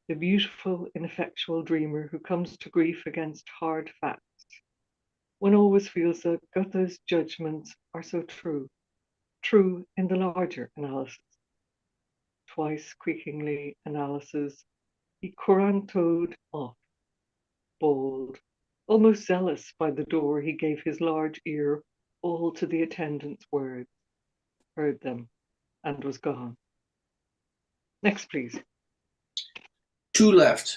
the beautiful, ineffectual dreamer who comes to grief against hard facts. One always feels that Goethe's judgments are so true in the larger analysis. Twice creakingly analysis, he corantoed off, bold, almost zealous by the door. He gave his large ear all to the attendant's words, heard them, and was gone. Next, please. Two left.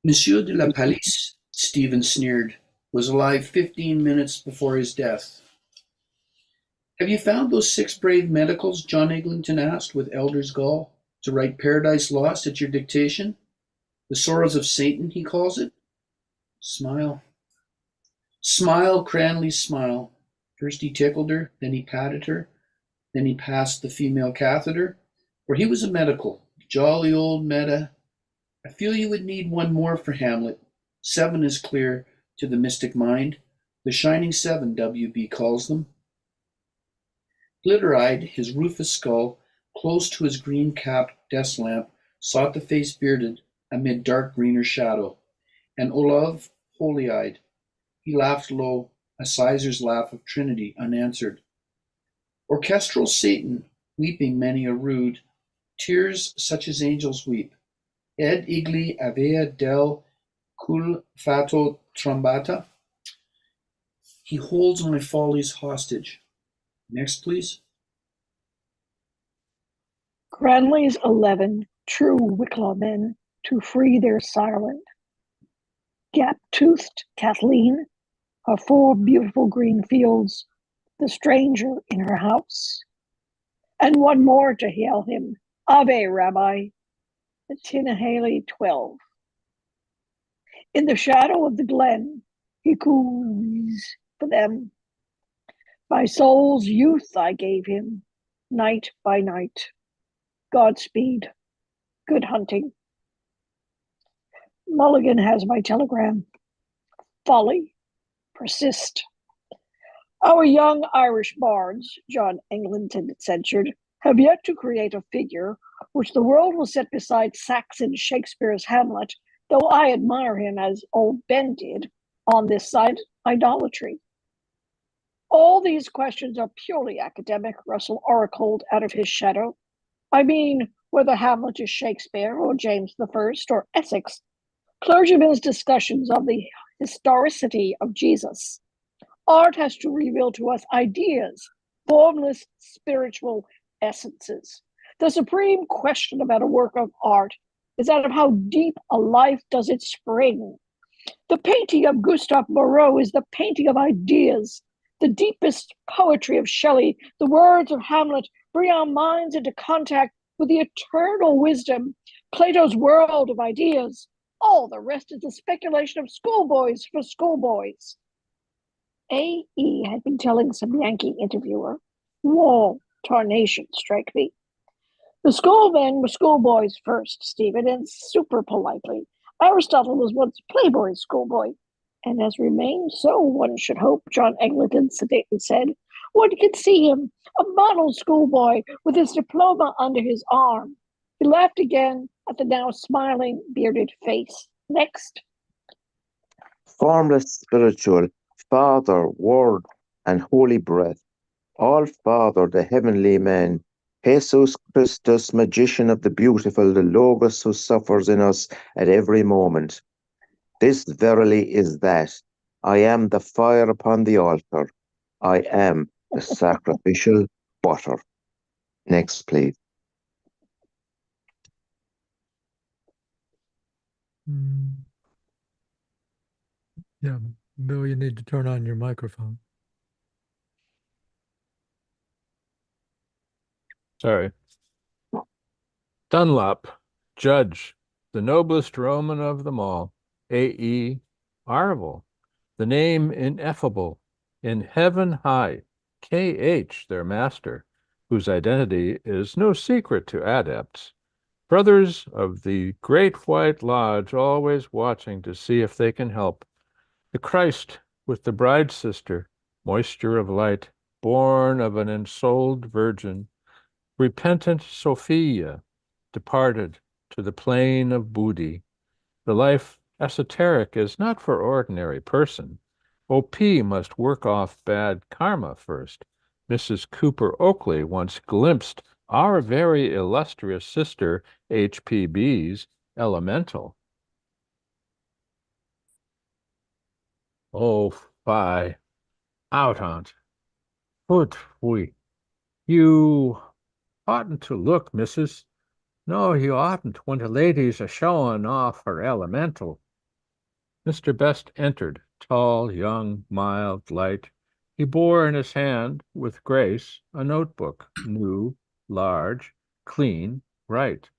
Monsieur de la Palisse, Stephen sneered, was alive 15 minutes before his death. Have you found those 6 brave medicals, John Eglinton asked with elder's gall, to write Paradise Lost at your dictation? The Sorrows of Satan, he calls it? Smile. Smile, Cranley, smile. First he tickled her, then he patted her, then he passed the female catheter, for he was a medical, jolly old meta. I feel you would need one more for Hamlet. 7 is clear, to the mystic mind, the Shining Seven, W.B. calls them. Glitter-eyed, his rufous skull, close to his green-capped desk lamp, sought the face bearded amid dark greener shadow. And Olave, holy-eyed, he laughed low, a sizar's laugh of Trinity, unanswered. Orchestral Satan, weeping many a rude, tears such as angels weep. Ed igli avea del cul fato trombata. He holds my follies hostage. Next, please. Cranley's 11 true Wicklaw men to free their silent. Gap-toothed Kathleen, her 4 beautiful green fields, the stranger in her house. And one more to hail him, Ave, Rabbi, the Tinnahaley 12. In the shadow of the glen, he coos for them. My soul's youth I gave him, night by night. Godspeed, good hunting. Mulligan has my telegram. Folly, persist. Our young Irish bards, John Eglinton censured, have yet to create a figure which the world will set beside Saxon Shakespeare's Hamlet, though I admire him as old Ben did on this side idolatry. All these questions are purely academic, Russell oracled out of his shadow. I mean, whether Hamlet is Shakespeare or James I or Essex, clergymen's discussions of the historicity of Jesus. Art has to reveal to us ideas, formless spiritual essences. The supreme question about a work of art is that of how deep a life does it spring. The painting of Gustave Moreau is the painting of ideas. The deepest poetry of Shelley, the words of Hamlet, bring our minds into contact with the eternal wisdom, Plato's world of ideas. All the rest is the speculation of schoolboys for schoolboys. A.E. had been telling some Yankee interviewer, wall tarnation strike me. The schoolmen were schoolboys first, Stephen, and super politely. Aristotle was once Playboy's schoolboy, and has remained so, one should hope, John Eglinton sedately said. One can see him, a model schoolboy with his diploma under his arm. He laughed again at the now smiling, bearded face. Next. Formless spiritual, Father, Word, and Holy Breath, all Father, the heavenly man, Jesus Christus, magician of the beautiful, the Logos who suffers in us at every moment. This verily is that. I am the fire upon the altar. I am the sacrificial butter. Next, please. Yeah, Bill, you need to turn on your microphone. Sorry. Dunlop, judge, the noblest Roman of them all. A.E. Arvel, the name ineffable, in heaven high. K.H., their master, whose identity is no secret to adepts. Brothers of the Great White Lodge, always watching to see if they can help. The Christ with the bride sister, moisture of light, born of an ensouled virgin, repentant Sophia, departed to the plain of Budi. The life esoteric is not for ordinary person. O.P. must work off bad karma first. Mrs. Cooper Oakley once glimpsed our very illustrious sister H.P.B.'s elemental. Oh, fie. Out on't. Foot we. You oughtn't to look, missus. No, you oughtn't when the lady's a-showing off her elemental. Mr. Best entered, tall, young, mild, light. He bore in his hand, with grace, a notebook, new, large, clean, bright.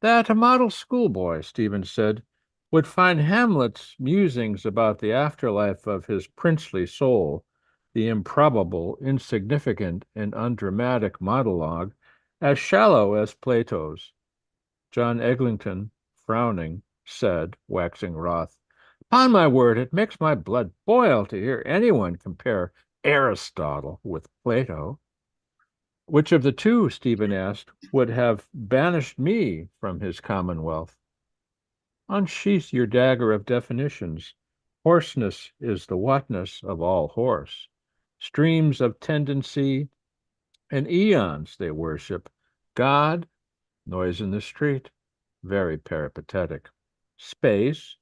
That a model schoolboy, Stephen said, would find Hamlet's musings about the afterlife of his princely soul, the improbable, insignificant, and undramatic monologue, as shallow as Plato's. John Eglinton, frowning, said, waxing wroth, Upon my word, it makes my blood boil to hear anyone compare Aristotle with Plato. Which of the two, Stephen asked, would have banished me from his commonwealth? Unsheath your dagger of definitions. Hoarseness is the whatness of all horse. Streams of tendency and eons they worship. God, noise in the street, very peripatetic. Space,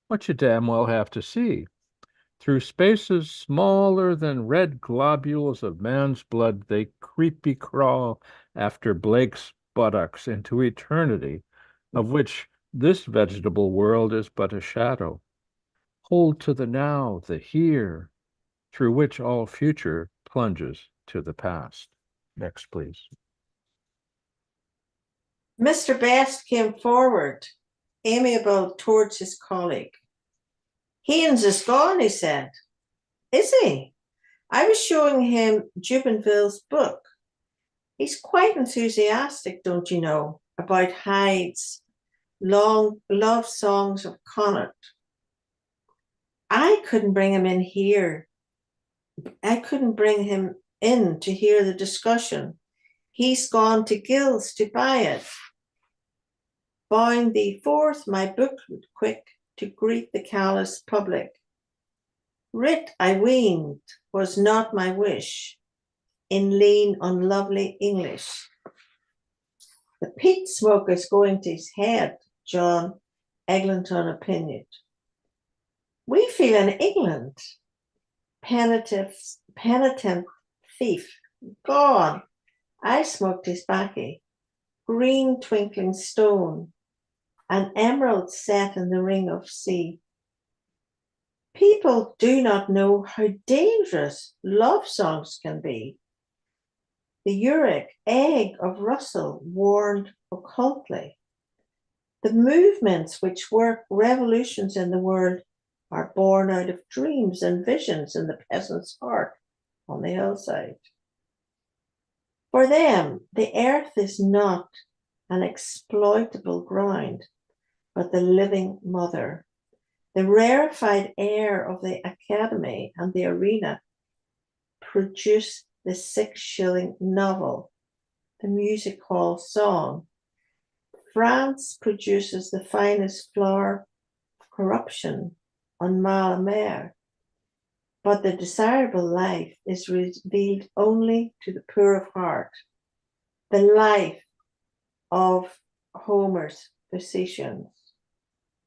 what you damn well have to see. Through spaces smaller than red globules of man's blood, they creepy crawl after Blake's buttocks into eternity, of which this vegetable world is but a shadow. Hold to the now, the here, through which all future plunges to the past. Next, please. Mr. Best came forward, amiable towards his colleague. Haynes is gone, he said. Is he? I was showing him Jubenville's book. He's quite enthusiastic, don't you know, about Hyde's long love songs of Connaught. I couldn't bring him in here. I couldn't bring him in to hear the discussion. He's gone to Gill's to buy it. Bound thee forth my booklet quick to greet the callous public. Writ, I weened, was not my wish, in lean, unlovely English. The peat smoke is going to his head, John Eglinton opinioned. We feel in England, penitent thief, gone. I smoked his baccy, green twinkling stone, an emerald set in the ring of sea. People do not know how dangerous love songs can be. The uric egg of Russell warned occultly. The movements which work revolutions in the world are born out of dreams and visions in the peasant's heart on the hillside. For them, the earth is not an exploitable ground, but the living mother. The rarefied air of the academy and the arena produce the 6-shilling novel, the music hall song. France produces the finest flower of corruption on Malamer, but the desirable life is revealed only to the poor of heart, the life of Homer's physicians.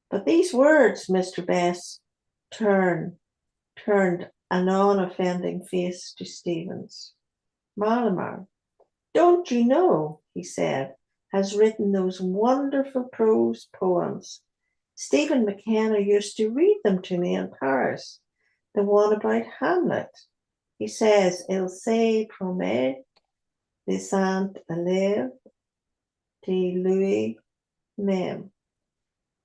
But these words, Mr. Best, turned an unoffending face to Stevens. Malamar, don't you know, he said, has written those wonderful prose poems. Stephen McKenna used to read them to me in Paris, the one about Hamlet. He says, Il se promet de Saint Élève de Louis même.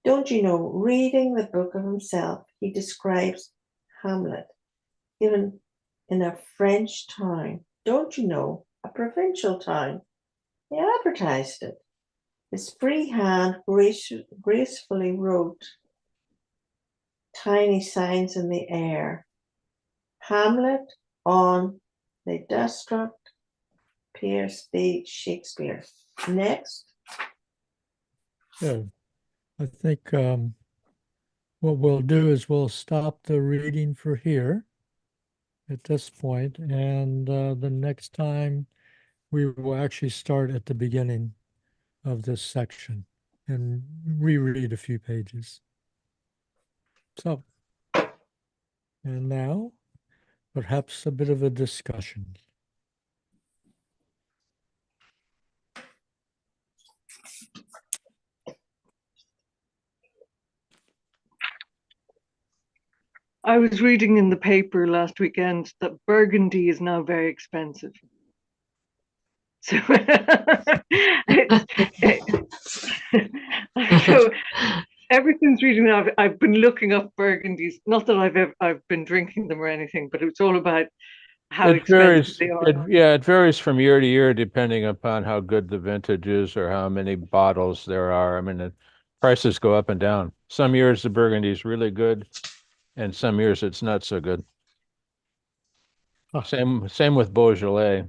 Don't you know, reading the book of himself, he describes Hamlet, given in a French town. Don't you know, a provincial town. He advertised it. His free hand gracefully wrote tiny signs in the air. Hamlet on the Destruct Pierce B. Shakespeare. Next. Yeah, I think what we'll do is we'll stop the reading for here at this point, and the next time we will actually start at the beginning of this section and reread a few pages. So, and now perhaps a bit of a discussion. I was reading in the paper last weekend that Burgundy is now very expensive. So, so ever since reading that, I've been looking up Burgundies. Not that I've been drinking them or anything, but it's all about how expensive they are. It varies from year to year depending upon how good the vintage is or how many bottles there are. I mean, the prices go up and down. Some years the Burgundy is really good. and some years it's not so good. Huh. Same with Beaujolais.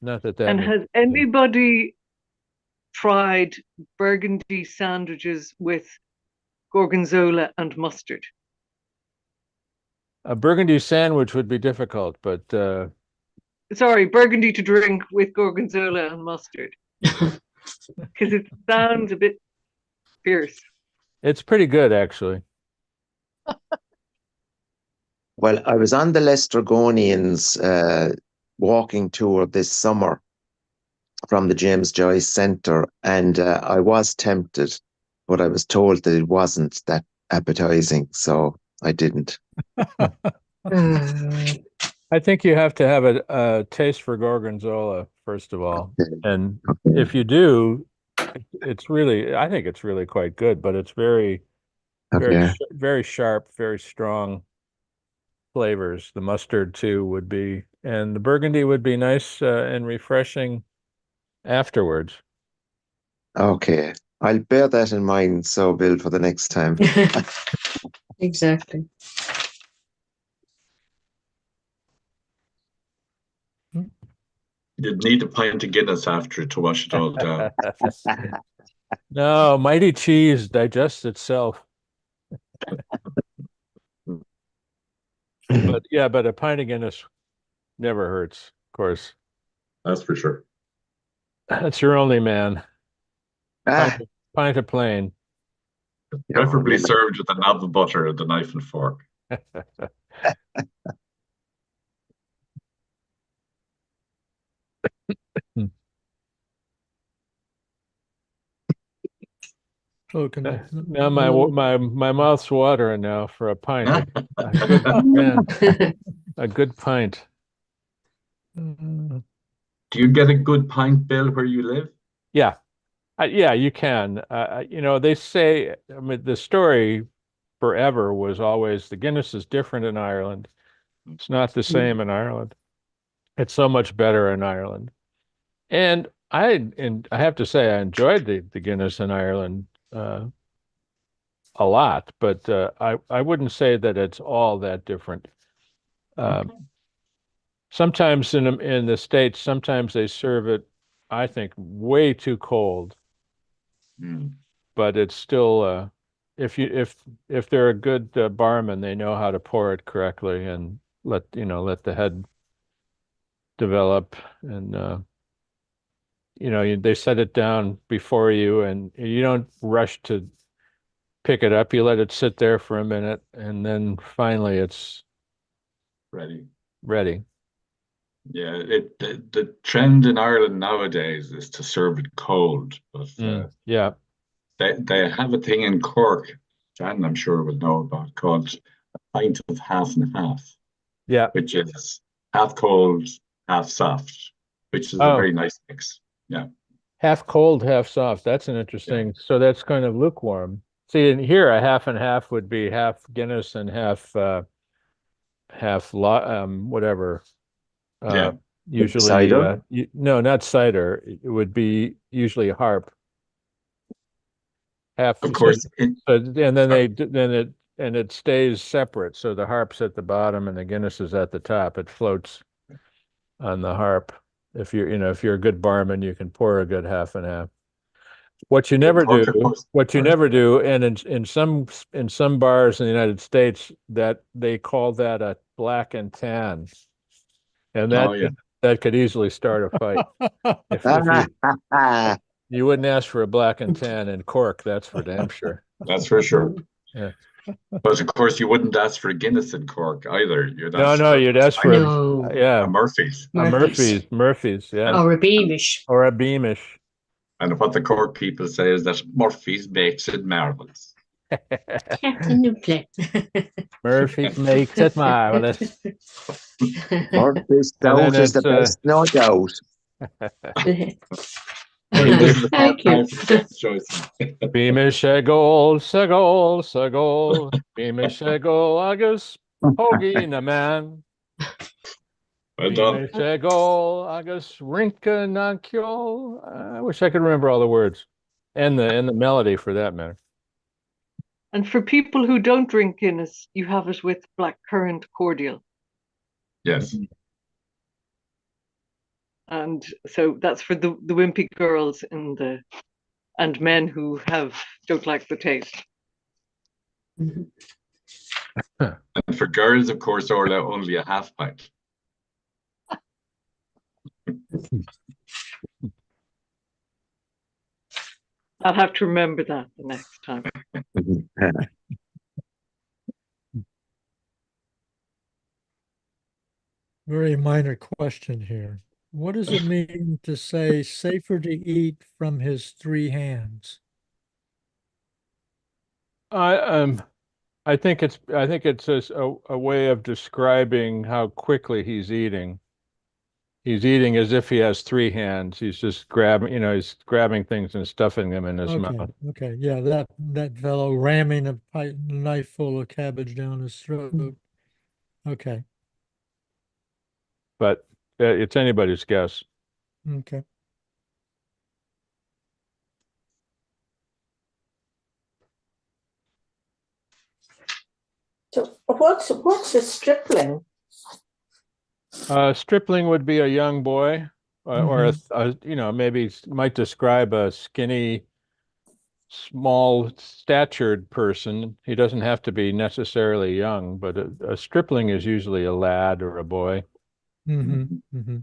Not that And makes has anybody tried Burgundy sandwiches with gorgonzola and mustard? a Burgundy sandwich would be difficult, but Sorry, Burgundy to drink with gorgonzola and mustard. Because it sounds a bit fierce. it's pretty good actually. Well, I was on the Lestragonians walking tour this summer from the James Joyce Centre, and I was tempted, but I was told that it wasn't that appetizing, so I didn't. I think you have to have a taste for gorgonzola first of all, and if you do, it's really, I think it's really quite good, but it's very Okay. very sharp, very strong flavors. The mustard too would be, and the Burgundy would be nice and refreshing afterwards. Okay. I'll bear that in mind, so Bill, for the next time. Exactly. You'd need a pint of Guinness after it to wash it all down. No, mighty cheese digests itself. But yeah, but a pint of Guinness never hurts, of course. That's for sure. That's your only man. Ah, Pint of plain. Preferably served with a knob of butter and a knife and fork. Oh, can I? Now my mouth's watering now for a pint. A good, man, a good pint. Uh, Do you get a good pint, Bill, where you live? Yeah, yeah, you can. You know, they say, I mean, the story forever was always the Guinness is different in Ireland. It's not the same in Ireland. It's so much better in Ireland. And I have to say I enjoyed the Guinness in Ireland a lot, but I wouldn't say that it's all that different. Okay. Sometimes in the States, sometimes they serve it, I think, way too cold. Mm. But it's still if they're a good barman, they know how to pour it correctly and let the head develop, and they set it down before you, and you don't rush to pick it up. You let it sit there for a minute, and then finally it's Ready. ready. Yeah, the trend in Ireland nowadays is to serve it cold, but Yeah. they have a thing in Cork, Jan, I'm sure would know about, called a pint of half and half, Yeah. which is half cold, half soft, which is a Oh, very nice mix. Yeah. half cold, half soft. That's an interesting. So that's kind of lukewarm. See, in here, a half and half would be half Guinness and half whatever. Yeah. Usually, Cider? no, not cider. It would be usually harp. Half, Of course, and then it stays separate. So the harp's at the bottom and the Guinness is at the top. It floats on the harp. If you're a good barman, you can pour a good half and half. What you never do, and in some bars in the United States, that they call that a black and tan, and that could easily start a fight. If you wouldn't ask for a black and tan in Cork, that's for damn sure. That's for sure. Yeah. But of course, you wouldn't ask for Guinness in Cork either. You'd No, ask you'd ask for a Murphy's. Murphy's, yeah. Or a Beamish. Or a Beamish. And what the Cork people say is that Murphy's makes it marvelous. Captain Newport. Murphy's makes it marvelous. Murphy's stout is the best, no doubt. Thank you. Beamish a goal, Beamish a goal, agus hoagie na man. Well done. Beamish a goal, agus rinka na kiol. I wish I could remember all the words. And the melody for that matter. And for people who don't drink Guinness, you have it with blackcurrant cordial. Yes. And so that's for the wimpy girls and men who don't like the taste. And for girls, of course, Orla, only a half pint. I'll have to remember that the next time. Very minor question here. What does it mean to say safer to eat from his three hands? I think it's a way of describing how quickly he's eating. He's eating as if he has three hands. He's just grabbing, he's grabbing things and stuffing them in his mouth. Okay, yeah, that fellow ramming a knife full of cabbage down his throat. Okay, But it's anybody's guess. okay. So what's a stripling? Stripling would be a young boy, or maybe might describe a skinny, small statured person. He doesn't have to be necessarily young, but a stripling is usually a lad or a boy. Mm-hmm.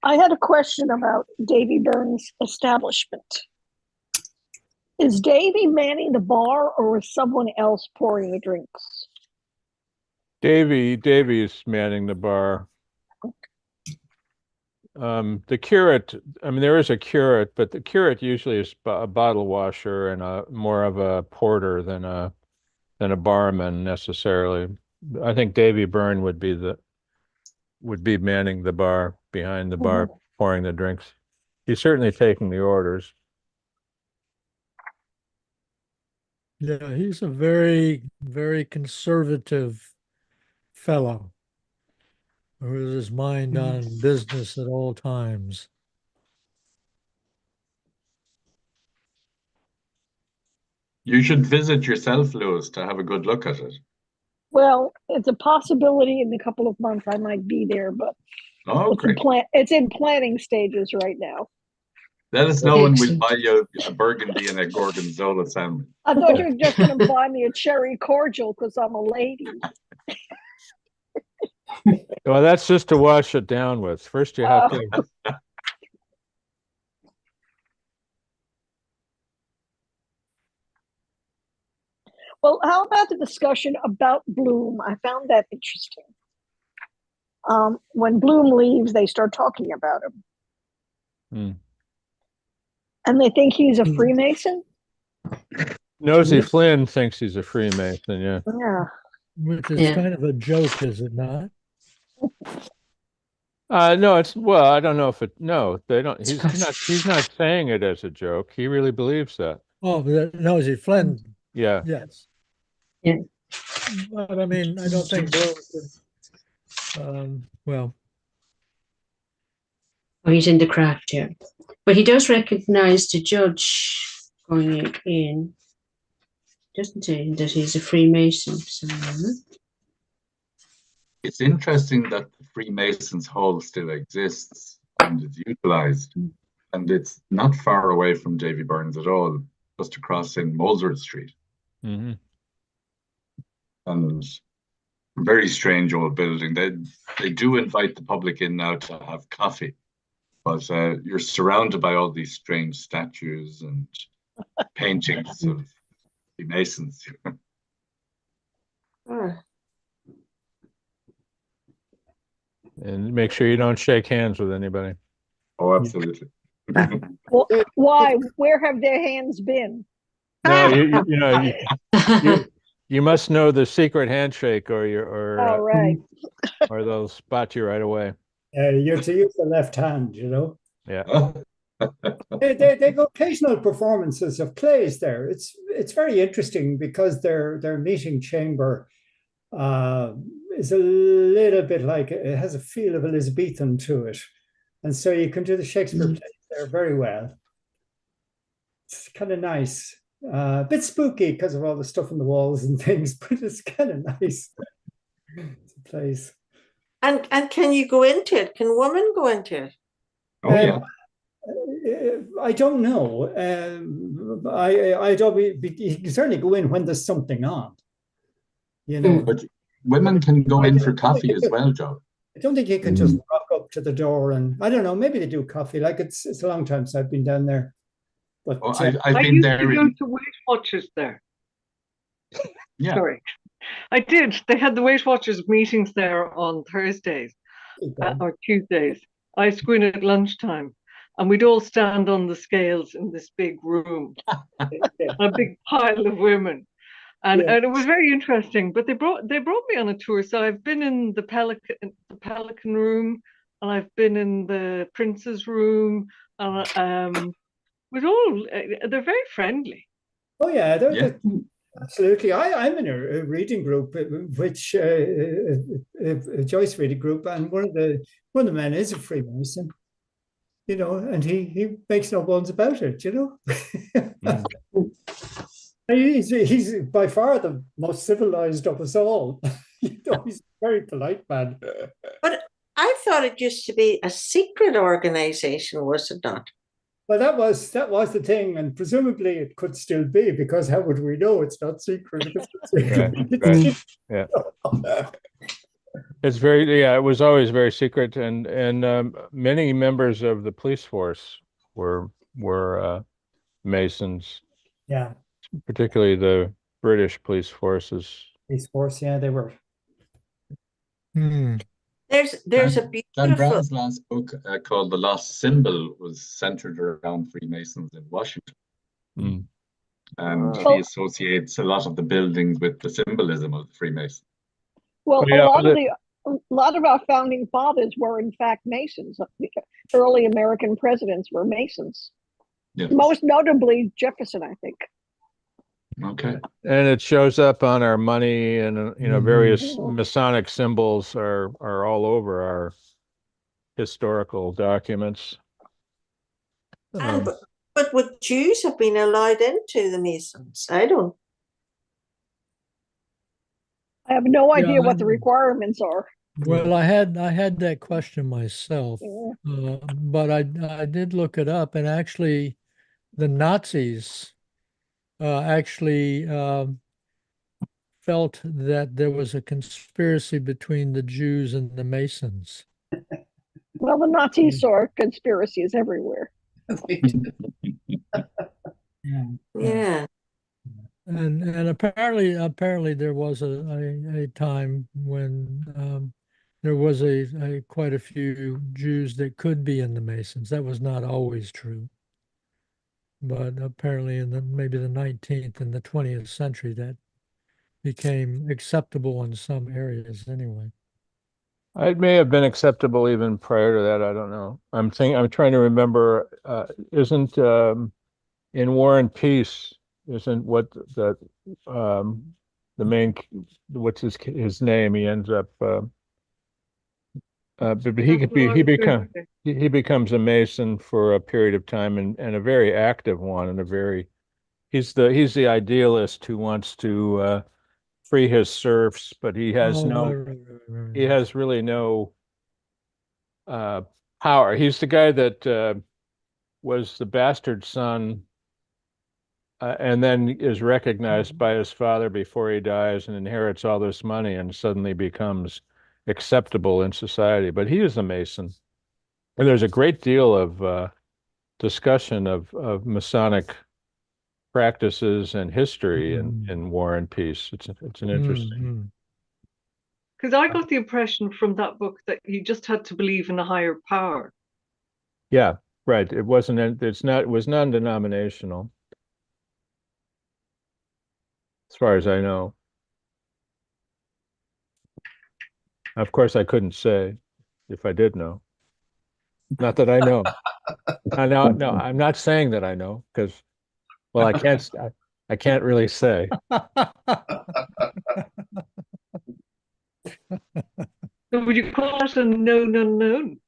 I had a question about Davy Byrne's establishment. Is Davy manning the bar or is someone else pouring the drinks? Davy is manning the bar. The curate, there is a curate, but the curate usually is a bottle washer and more of a porter than a barman necessarily. I think Davy Byrne would be manning the bar, behind the bar, pouring the drinks. He's certainly taking the orders. Yeah, he's a very, very conservative fellow who has his mind on business at all times. You should visit yourself, Lewis, to have a good look at it. Well, it's a possibility in a couple of months I might be there, but it's in planning stages right now. Let us know when we'll buy you a burgundy and a gorgonzola sandwich. I thought you were just going to buy me a cherry cordial because I'm a lady. Well, that's just to wash it down with. First, you have to. Well, how about the discussion about Bloom? I found that interesting. When Bloom leaves, they start talking about him. And they think he's a Freemason? Nosy Flynn thinks he's a Freemason, yeah. Yeah. Which is kind of a joke, is it not? No, I don't know if they don't. He's not saying it as a joke. He really believes that. Oh, Nosy Flynn. Yeah. Yes. Yeah. But I don't think Bloom Oh, he's in the craft, yeah. But he does recognize the judge going in, doesn't he? That he's a Freemason. So, It's interesting that the Freemasons' Hall still exists and is utilized. And it's not far away from Davy Byrne's at all, just across in Molesworth Street. Mm-hmm. And very strange old building. They do invite the public in now to have coffee, but you're surrounded by all these strange statues and paintings of Freemasons. And make sure you don't shake hands with anybody. Oh, absolutely. Well, why? Where have their hands been? No, you must know the secret handshake, or right. or they'll spot you right away. You're to use the left hand, Yeah. They have occasional performances of plays there. It's very interesting because their meeting chamber is a little bit like it has a feel of Elizabethan to it, and so you can do the Shakespeare plays there very well. It's kind of nice. A bit spooky because of all the stuff on the walls and things, but it's kind of nice. It's a place. And can you go into it? Can women go into it? Oh, yeah. I don't know. I don't. You can certainly go in when there's something on. You know, But women can go in for coffee as well, Joe. I don't think you can just rock up to the door and I don't know. Maybe they do coffee. Like it's a long time since I've been down there. But Oh, I've I been used there. to go to Weight Watchers there. Yeah. Sorry. I did. They had the Weight Watchers meetings there on Thursdays or Tuesdays. I used to go in at lunchtime and we'd all stand on the scales in this big room, a big pile of women. And it was very interesting. But they brought me on a tour. So I've been in the Pelican room, and I've been in the Prince's room. With all they're very friendly. Oh yeah, Yeah. absolutely. I'm in a reading group, which a Joyce reading group, and one of the men is a Freemason. You know, and he makes no bones about it. You know. He's by far the most civilized of us all. You know, he's a very polite man. But I thought it used to be a secret organization, was it not? Well, that was the thing, and presumably it could still be, because how would we know it's not secret? Right. Yeah. It's it was always very secret, and many members of the police force were Masons. Yeah. Particularly the British police forces. Police force, yeah, they were. There's a beautiful. Dan Brown's last book called The Lost Symbol was centered around Freemasons in Washington. And he associates a lot of the buildings with the symbolism of the Freemasons. Well, a lot of our founding fathers were in fact Masons. The early American presidents were Masons. Yes. Most notably Jefferson, I think. Okay. And it shows up on our money, and various Masonic symbols are all over our historical documents. But would Jews have been allowed into the Masons? I have no idea what the requirements are. Well, I had that question myself, but I did look it up, and actually, the Nazis felt that there was a conspiracy between the Jews and the Masons. Well, the Nazis saw conspiracies everywhere. Yeah. And apparently there was a time when there was a quite a few Jews that could be in the Masons. That was not always true, but apparently in maybe the 19th and the 20th century that became acceptable in some areas anyway. It may have been acceptable even prior to that. I don't know. I'm trying to remember. Isn't in War and Peace? Isn't what the main? What's his name? He ends up. But he becomes a Mason for a period of time, and a very active one, and he's the idealist who wants to free his serfs, but he has he has really no power. He's the guy that was the bastard son, and then is recognized by his father before he dies and inherits all this money and suddenly becomes acceptable in society. But he is a Mason. And there's a great deal of discussion of Masonic practices and history in War and Peace. It's an interesting. Because I got the impression from that book that you just had to believe in a higher power. Yeah, right. It was non-denominational, as far as I know. Of course, I couldn't say if I did know. Not that I know. No, I'm not saying that I know because, well, I can't really say. So would you call that a known unknown?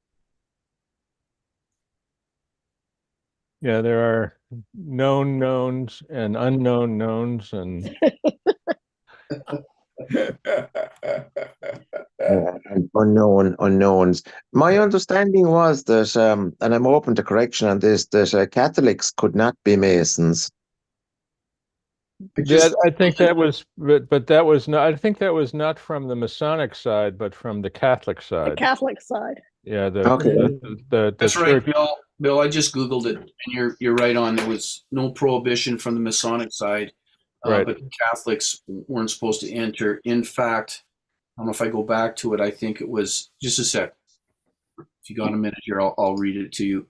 Yeah, there are known knowns and unknown knowns, and And unknown unknowns. My understanding was that, and I'm open to correction on this, that Catholics could not be Masons. I think that was, but that was not. I think that was not from the Masonic side, but from the Catholic The side. Catholic side. Yeah, Okay. the That's church. right, Bill. Bill, I just Googled it, and you're right on. There was no prohibition from the Masonic side, Right. but Catholics weren't supposed to enter. In fact, I don't know if I go back to it. I think it was just a sec. If you got a minute here, I'll read it to you.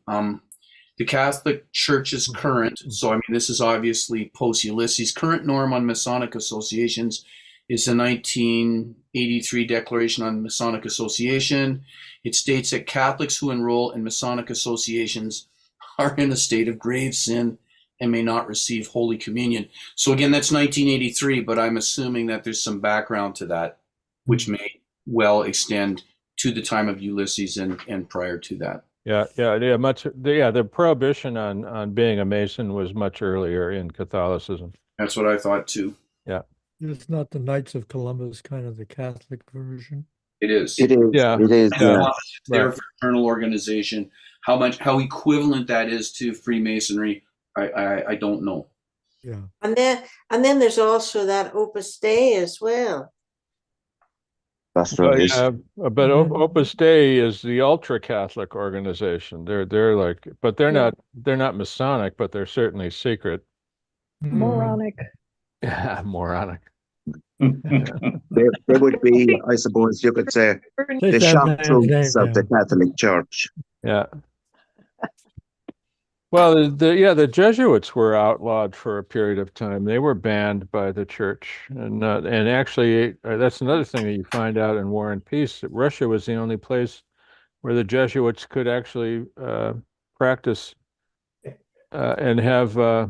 The Catholic Church's current, so I mean, this is obviously post Ulysses, current norm on Masonic associations is the 1983 Declaration on Masonic Association. It states that Catholics who enroll in Masonic associations are in a state of grave sin and may not receive Holy Communion. So again, that's 1983, but I'm assuming that there's some background to that, which may well extend to the time of Ulysses and prior to that. Yeah. The prohibition on being a Mason was much earlier in Catholicism. That's what I thought too. Yeah. It's not the Knights of Columbus, kind of the Catholic version. It is. It is. Yeah. It is. Yeah. Their fraternal organization. How equivalent that is to Freemasonry, I don't know. Yeah. And then there's also that Opus Dei as well. That's right. But Opus Dei is the ultra Catholic organization. They're like, but they're not Masonic, but they're certainly secret. Moronic. Yeah, moronic. They would be, I suppose you could say, the shock troops of the Catholic Church. Yeah. Well, the Jesuits were outlawed for a period of time. They were banned by the church, and actually, that's another thing that you find out in War and Peace. That Russia was the only place where the Jesuits could actually practice and have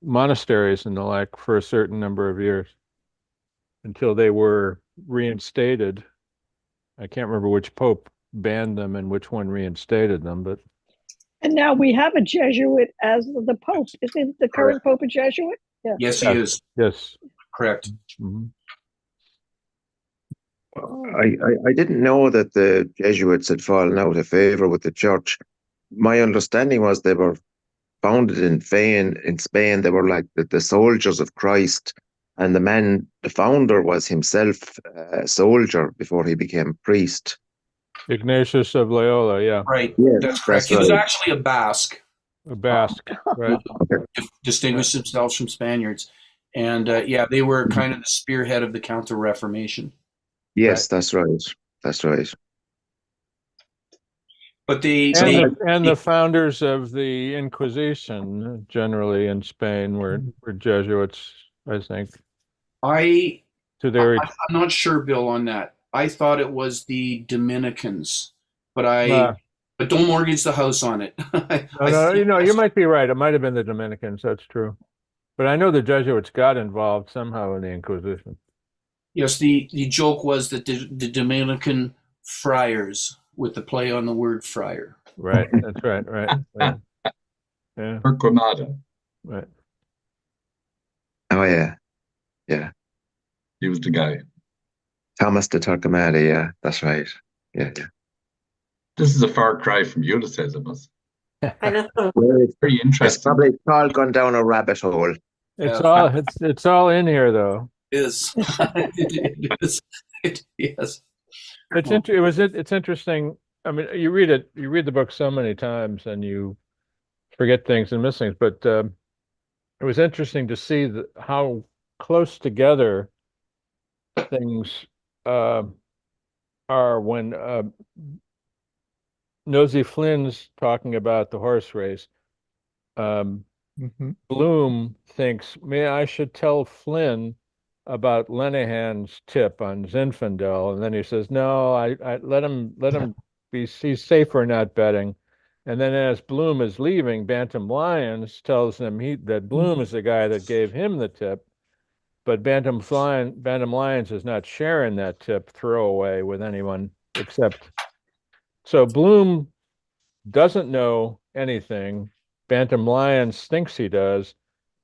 monasteries and the like for a certain number of years until they were reinstated. I can't remember which pope banned them and which one reinstated them, but. And now we have a Jesuit as the Pope. Isn't the current Pope a Jesuit? Yeah. Yes, he is. Yes. Correct. Mm-hmm. I didn't know that the Jesuits had fallen out of favor with the church. My understanding was they were founded in Spain. They were like the soldiers of Christ. And the founder was himself a soldier before he became priest. Ignatius of Loyola, yeah. Right, yes, that's correct. He was actually a Basque. A Basque, right. Distinguished themselves from Spaniards. And they were kind of the spearhead of the Counter-Reformation. Yes, that's right. That's right. But the founders of the Inquisition generally in Spain were Jesuits, I think. I'm not sure, Bill, on that. I thought it was the Dominicans, but don't mortgage the house on it. You might be right. It might have been the Dominicans. That's true. But I know the Jesuits got involved somehow in the Inquisition. Yes, the joke was that the Dominican friars, with the play on the word friar. Right. That's right. Right. Yeah. Or Granada. Right. Oh yeah. Yeah. He was the guy. Thomas de Torquemada, yeah, that's right. Yeah. This is a far cry from Ulysses, it must. I know. Well, Very interesting. it's probably all gone down a rabbit hole. It's all in here though. It is. It is. It's interesting. I mean, you read the book so many times and you forget things and miss things, but it was interesting to see how close together things are when Nosy Flynn's talking about the horse race. Bloom thinks, I should tell Flynn about Lenihan's tip on Zinfandel, and then he says, no, I let him be. He's safer not betting. And then as Bloom is leaving, Bantam Lyons tells him that Bloom is the guy that gave him the tip, but Bantam Lyons is not sharing that tip throwaway with anyone except. So Bloom doesn't know anything. Bantam Lyons thinks he does.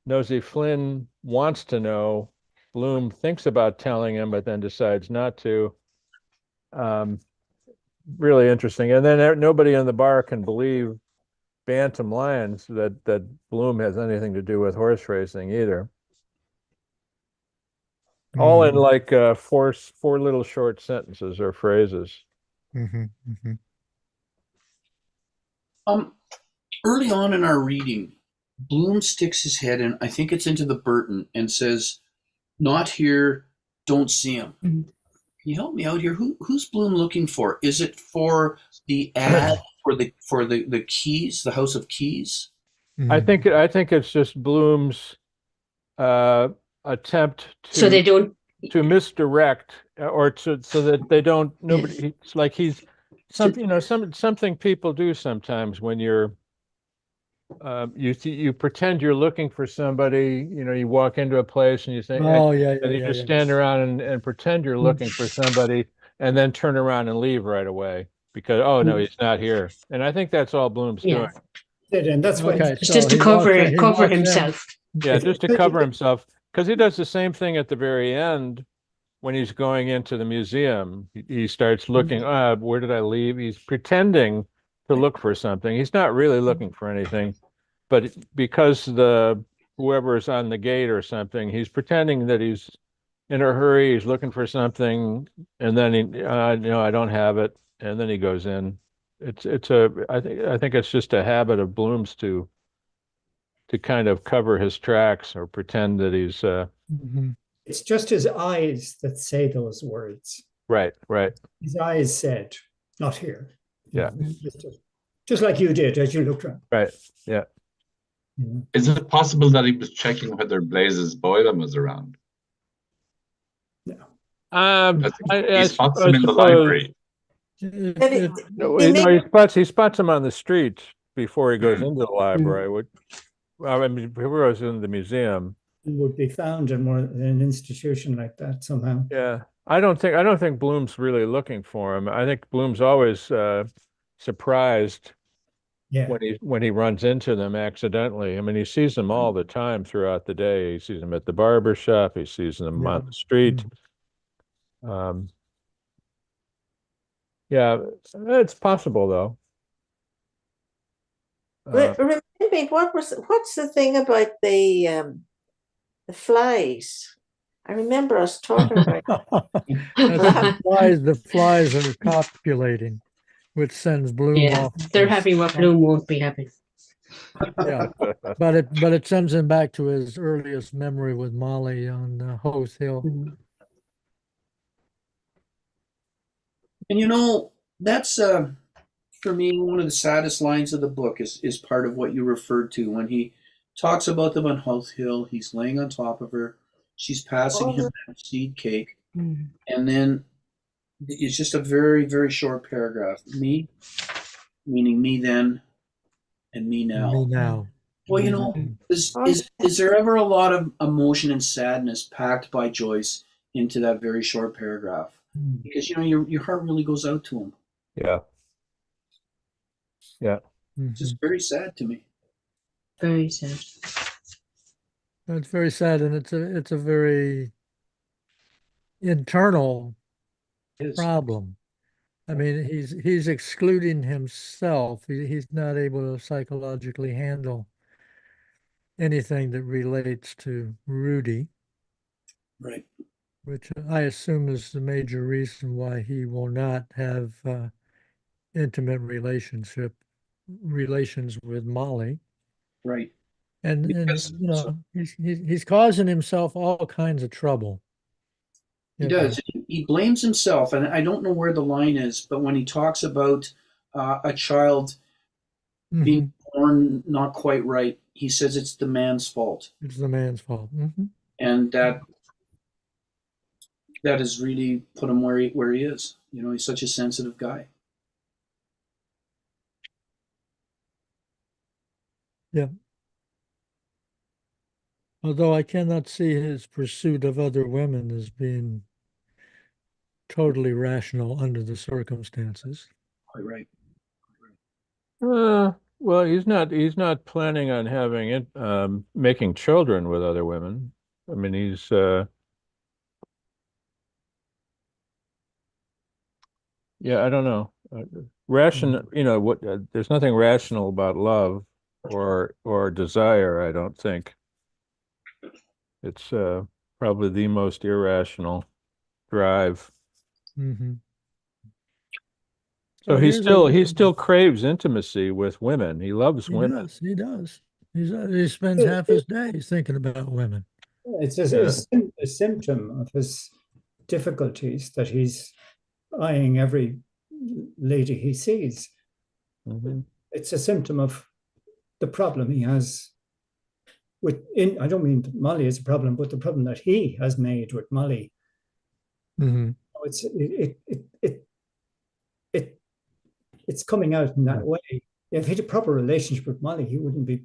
Nosy Flynn wants to know. Bloom thinks about telling him, but then decides not to. Really interesting. And then nobody in the bar can believe Bantam Lyons that Bloom has anything to do with horse racing either. All in like four little short sentences or phrases. Early on in our reading, Bloom sticks his head in, I think it's into the Burton, and says, "Not here, don't see him." Can you help me out here? Who's Bloom looking for? Is it for the ad for the keys, the House of Keys? I think it's just Bloom's attempt So they don't. to misdirect or so that they don't nobody. It's like he's something people do sometimes when you're you pretend you're looking for somebody. You walk into a place and you think, and you just stand around and pretend you're looking for somebody, and then turn around and leave right away because no, he's not here. And I think that's all Bloom's doing. And that's why It's just to cover himself. Yeah, just to cover himself, because he does the same thing at the very end when he's going into the museum. He starts looking, where did I leave? He's pretending to look for something. He's not really looking for anything, but because whoever is on the gate or something, he's pretending that he's in a hurry. He's looking for something, and then I don't have it, and then he goes in. I think it's just a habit of Bloom's to kind of cover his tracks or pretend that he's It's just his eyes that say those words. Right. His eyes said, "Not here." Yeah. Just like you did as you looked around. Right. Yeah. Is it possible that he was checking whether Blazes Boylan was around? No. He spots him in the library. He spots him on the street before he goes into the library. I mean, before he goes into the museum. He would be found in an institution like that somehow. Yeah, I don't think Bloom's really looking for him. I think Bloom's always surprised when he runs into them accidentally. I mean, he sees them all the time throughout the day. He sees them at the barber shop. He sees them on the street. Yeah, it's possible though. Remind me, what's the thing about the flies? I remember us talking about the flies are copulating, which sends Bloom off. They're happy what Bloom won't be happy. Yeah, but it sends him back to his earliest memory with Molly on Hoth Hill. And that's for me one of the saddest lines of the book is part of what you referred to when he talks about them on Hoth Hill. He's laying on top of her. She's passing him that seed cake. And then it's just a very, very short paragraph. Me, meaning me then, and me now. Me now. Well, is there ever a lot of emotion and sadness packed by Joyce into that very short paragraph? Because your heart really goes out to him. Yeah. It's just very sad to me. Very sad. It's very sad, and it's a very internal problem. I mean, he's excluding himself. He's not able to psychologically handle anything that relates to Rudy. Right. Which I assume is the major reason why he will not have intimate relations with Molly. Right. And he's causing himself all kinds of trouble. He does. He blames himself, and I don't know where the line is, but when he talks about a child being born not quite right, he says it's the man's fault. It's the man's fault. And that has really put him where he is. He's such a sensitive guy. Yeah. Although I cannot see his pursuit of other women as being totally rational under the circumstances. Quite right. Well, he's not planning on having it making children with other women. I mean, he's yeah, I don't know. There's nothing rational about love or desire, I don't think. It's probably the most irrational drive. Mm-hmm. So So he still craves intimacy with women. He loves women. He does. He spends half his days thinking about women. It's Yeah. a symptom of his difficulties that he's eyeing every lady he sees. Mhm. It's a symptom of the problem he has I don't mean that Molly is a problem, but the problem that he has made with Molly. Mm-hmm. It's coming out in that way. If he had a proper relationship with Molly, he wouldn't be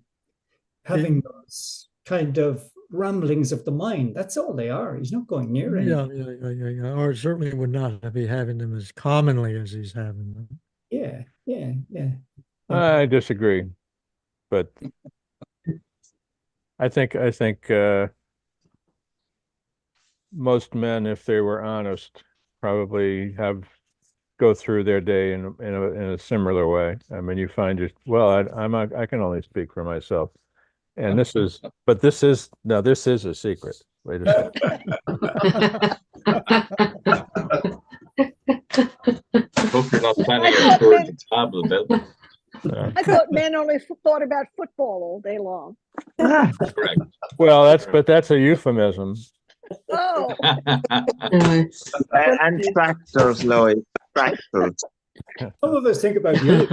having those kind of ramblings of the mind. That's all they are. He's not going near anything. Yeah. Or certainly would not be having them as commonly as he's having them. Yeah. I disagree, but I think most men, if they were honest, probably go through their day in a similar way. I mean, you find I can only speak for myself, and this is a secret. Wait a second. Hope you're not planning a tour of the table, Bill. I thought men only thought about football all day long. Correct. Well, that's a euphemism. Oh, And tractors, Lloyd. Tractors. Some of us think about you.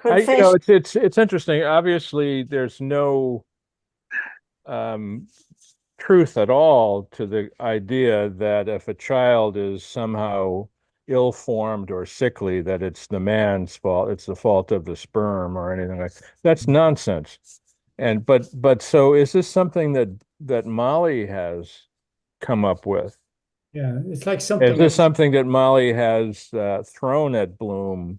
It's interesting. Obviously, there's no truth at all to the idea that if a child is somehow ill-formed or sickly, that it's the man's fault, it's the fault of the sperm or anything like that. That's nonsense. But so is this something that Molly has come up with? Yeah, it's like something. Is this something that Molly has thrown at Bloom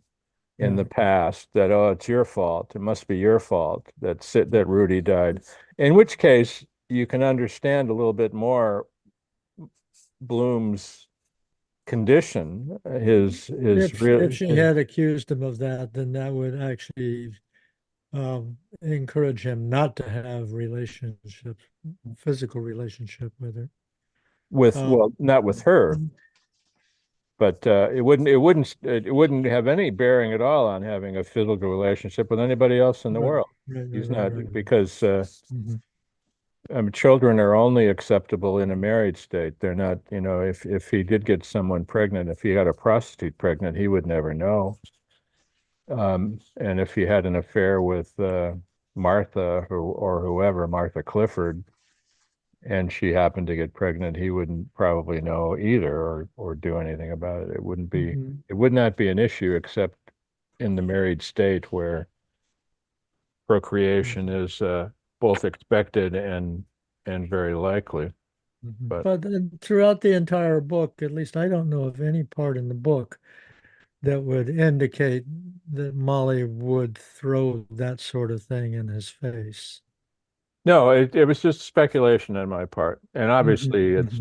in the past, that it's your fault, it must be your fault that Rudy died? In which case you can understand a little bit more Bloom's condition, If she had accused him of that, then that would actually encourage him not to have physical relationship with her. Not with her, but it wouldn't have any bearing at all on having a physical relationship with anybody else in the world. He's not, because children are only acceptable in a married state. They're not, if he did get someone pregnant, if he got a prostitute pregnant, he would never know. And if he had an affair with Martha or whoever, Martha Clifford, and she happened to get pregnant, he wouldn't probably know either or do anything about it. It would not be an issue, except in the married state where procreation is both expected and very likely. But throughout the entire book, at least I don't know of any part in the book that would indicate that Molly would throw that sort of thing in his face. No, it was just speculation on my part, and obviously it's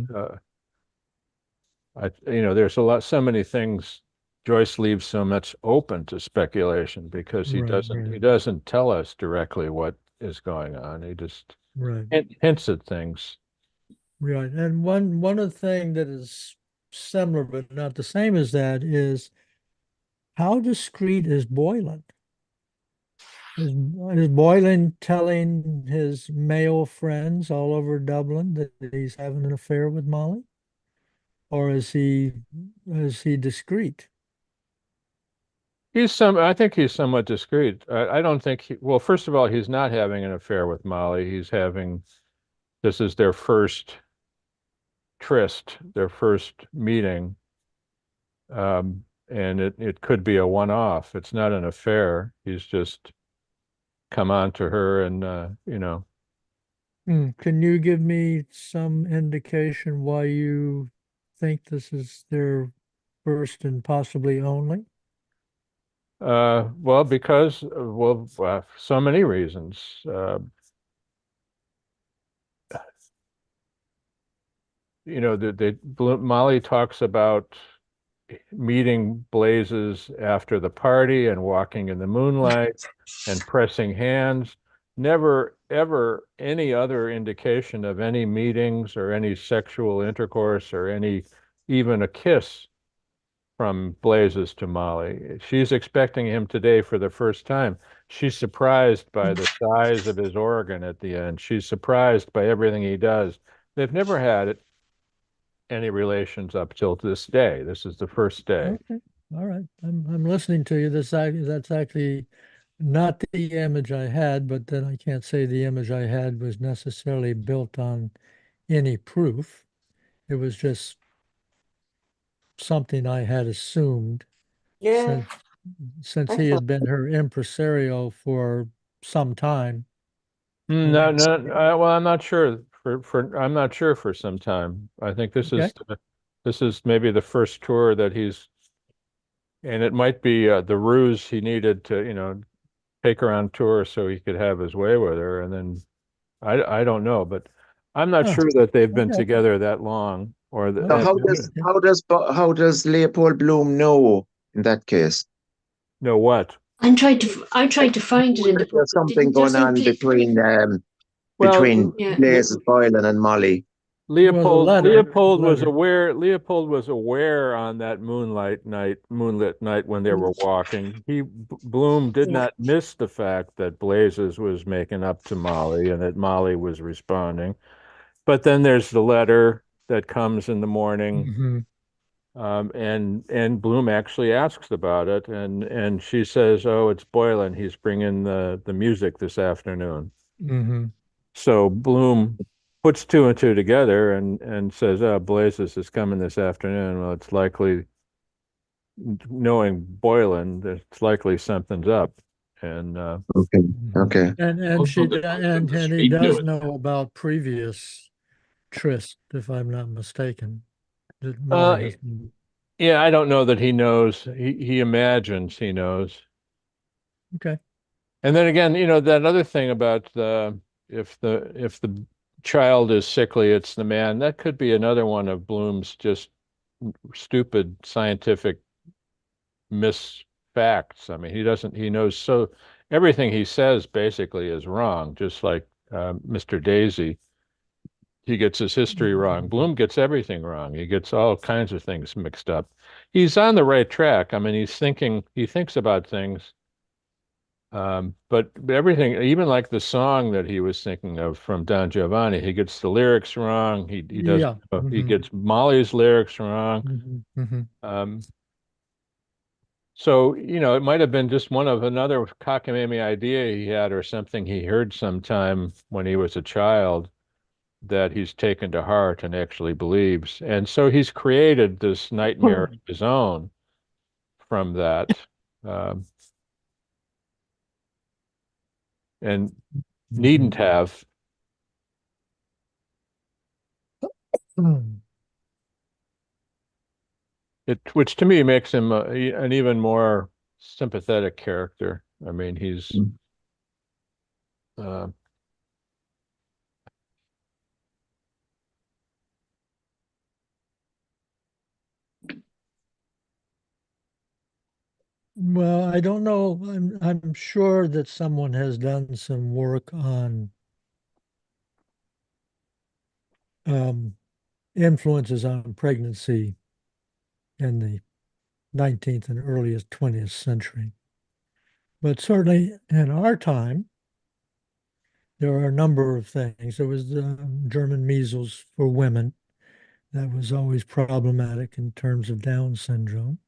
there's so many things Joyce leaves so much open to speculation, because he doesn't tell us directly what is going on. He just hints at things. Right. And one of the things that is similar but not the same as that is, how discreet is Boylan? Is Boylan telling his male friends all over Dublin that he's having an affair with Molly? Or is he discreet? I think he's somewhat discreet. I don't think well, first of all, he's not having an affair with Molly. This is their first tryst, their first meeting. and it could be a one-off. It's not an affair. He's just come on to her and, Can you give me some indication why you think this is their first and possibly only? well, because, so many reasons. Molly talks about meeting Blazes after the party and walking in the moonlight and pressing hands. Never, ever any other indication of any meetings or any sexual intercourse or even a kiss from Blazes to Molly. She's expecting him today for the first time. She's surprised by the size of his organ at the end. She's surprised by everything he does. They've never had any relations up till this day. This is the first day. Okay, all right. I'm listening to you. That's actually not the image I had, but then I can't say the image I had was necessarily built on any proof. It was just something I had assumed Yeah. since he had been her impresario for some time. No, no. Well, I'm not sure I'm not sure for some time. I think this Okay. is maybe the first tour that and it might be the ruse he needed to, take her on tour so he could have his way with her. And then I don't know, but I'm not Huh. sure that they've been Okay. together that long or that. So Okay. how does Leopold Bloom know in that case? Know what? I tried to find it in the book. There's something going on between Well, Blazes, Boylan, and Molly. Leopold was letter. aware on that moonlit night when they were walking. Bloom did not miss the fact that Blazes was making up to Molly and that Molly was responding. But then there's the letter that comes in the morning, and Bloom actually asks about it, and she says, "Oh, it's Boylan. He's bringing the music this afternoon." Mm-hmm. So Bloom puts two and two together and says, "Oh, Blazes is coming this afternoon." Well, it's likely, knowing Boylan, it's likely something's up, and Okay. Okay. And he does know about previous tryst, if I'm not mistaken. That Molly has been. yeah, I don't know that he knows. He imagines he knows. Okay. And then again, that other thing about if the child is sickly, it's the man. That could be another one of Bloom's just stupid scientific misfacts. I mean, he knows so everything he says basically is wrong, just like Mr. Daisy. He gets his history wrong. Bloom gets everything wrong. He gets all kinds of things mixed up. He's on the right track. I mean, he thinks about things. But everything, even like the song that he was thinking of from Don Giovanni, he gets the lyrics wrong. He doesn't. He gets Molly's lyrics wrong. So it might have been just one of another cockamamie idea he had, or something he heard sometime when he was a child that he's taken to heart and actually believes. And so he's created this nightmare of his own from that. And needn't have. Which to me makes him an even more sympathetic character. I mean, he's Well, I don't know. I'm sure that someone has done some work on influences on pregnancy in the 19th and earliest 20th century. But certainly in our time, there are a number of things. There was the German measles for women. That was always problematic in terms of Down syndrome.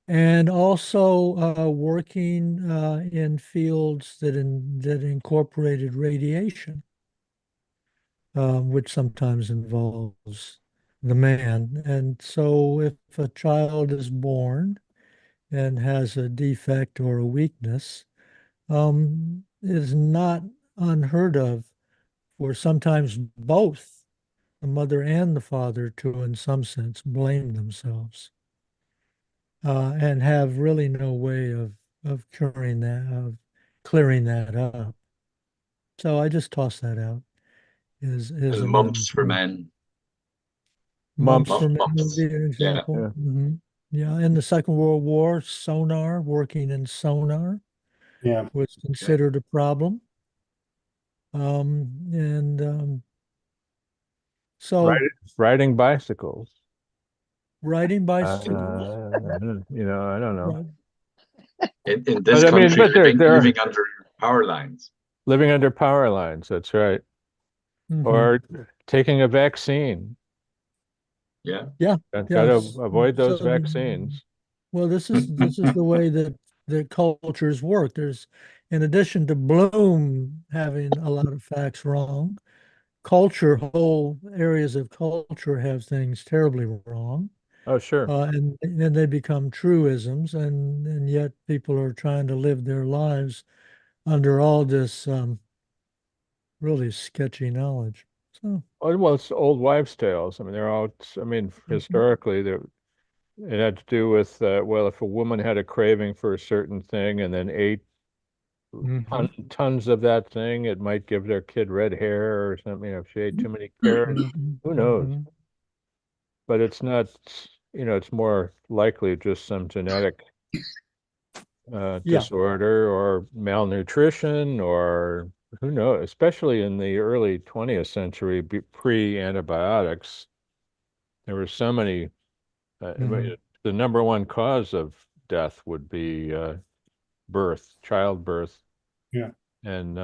And also working in fields that incorporated radiation, which sometimes involves the man. And so if a child is born and has a defect or a weakness, it is not unheard of for sometimes both the mother and the father to, in some sense, blame themselves and have really no way of curing that, of clearing that up. So I just toss that out. Is And another mumps for men. Mumps Mumps. for men would Mumps. be an Yeah. example. Yeah. Yeah, in the Second World War, sonar, working in sonar Yeah. was considered a problem. And so Riding bicycles. riding bicycles, I don't know. right, In this But I mean, country, but they're living under power lines. living under power lines. That's right. mhm. Or taking a vaccine. Yeah. Yeah, Got yeah. to avoid those So vaccines. well, this is the way that the cultures work. There's, in addition to Bloom having a lot of facts wrong, culture, whole areas of culture have things terribly wrong. Oh, sure. And then they become truisms, and yet people are trying to live their lives under all this really sketchy knowledge. So, Oh, well, it's old wives' tales. I mean, they're all, I mean, historically, it had to do with, well, if a woman had a craving for a certain thing and then ate tons of that thing, it might give their kid red hair or something. If she ate too many carrots, who knows? But it's not, it's more likely just some genetic Yeah. disorder or malnutrition or who knows, especially in the early 20th century, pre-antibiotics, there were so many, the number one cause of death would be childbirth. Yeah. And,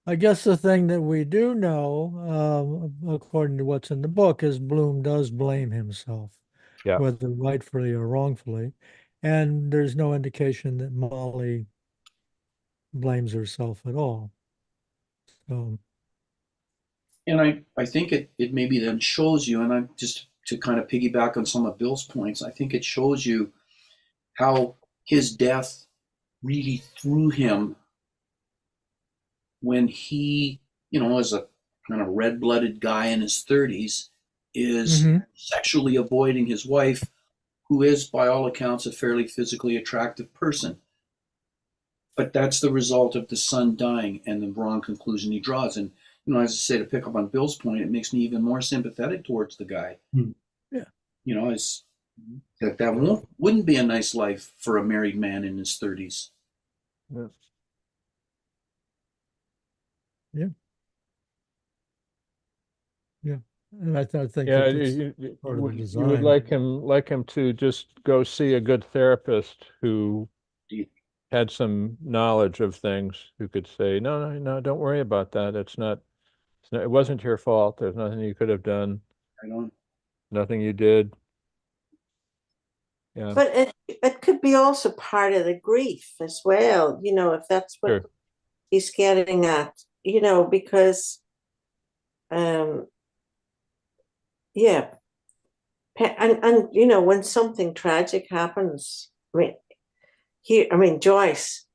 I guess the thing that we do know, according to what's in the book, is Bloom does blame himself, yeah. whether rightfully or wrongfully. And there's no indication that Molly blames herself at all. So, And I think it maybe then shows you, and I just to kind of piggyback on some of Bill's points, I think it shows you how his death really threw him when he, as a kind of red-blooded guy in his 30s, is sexually avoiding his wife, who is, by all accounts, a fairly physically attractive person. But that's the result of the son dying and the wrong conclusion he draws. And, as I say, to pick up on Bill's point, it makes me even more sympathetic towards the guy. Yeah. It's that wouldn't be a nice life for a married man in his 30s. Yeah. Yeah. And I think Yeah, that's part of the you design. would like him to just go see a good therapist who had some knowledge of things, who could say, no, don't worry about that. It wasn't your fault. There's nothing you could have done. Nothing you did. Yeah. But it could be also part of the grief as well, if that's what he's getting at, because yeah. And when something tragic happens, Joyce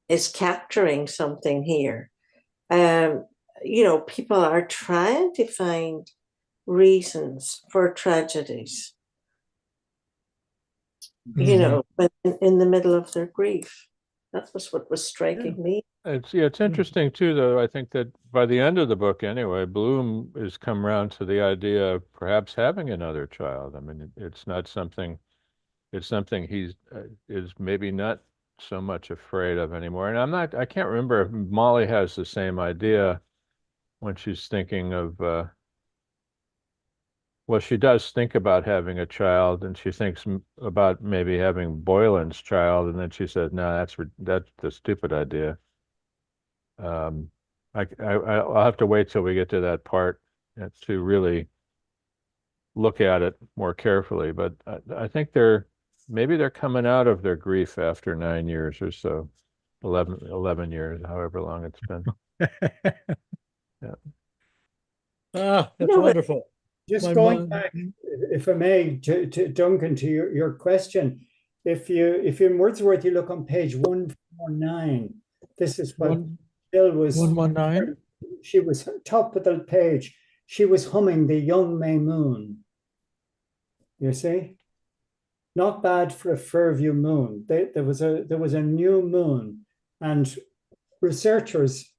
is capturing something here. People are trying to find reasons for tragedies, when in the middle of their grief. That was what was striking me. It's interesting too, though. I think that by the end of the book, anyway, Bloom has come around to the idea of perhaps having another child. I mean, it's something he's is maybe not so much afraid of anymore. And I can't remember if Molly has the same idea when she's thinking of, well, she does think about having a child, and she thinks about maybe having Boylan's child, and then she said, no, that's the stupid idea. I'll have to wait till we get to that part to really look at it more carefully. But I think maybe they're coming out of their grief after 9 years or so, 11 years, however long it's been. Yeah. That's wonderful. Just my going mind. back, if I may, to Duncan, to your question. If in Wordsworth you look on page 149, this is what One, Bill was. 119. She was top of the page. She was humming the Young May Moon. You see, not bad for a Fairview moon. There was a new moon, and researchers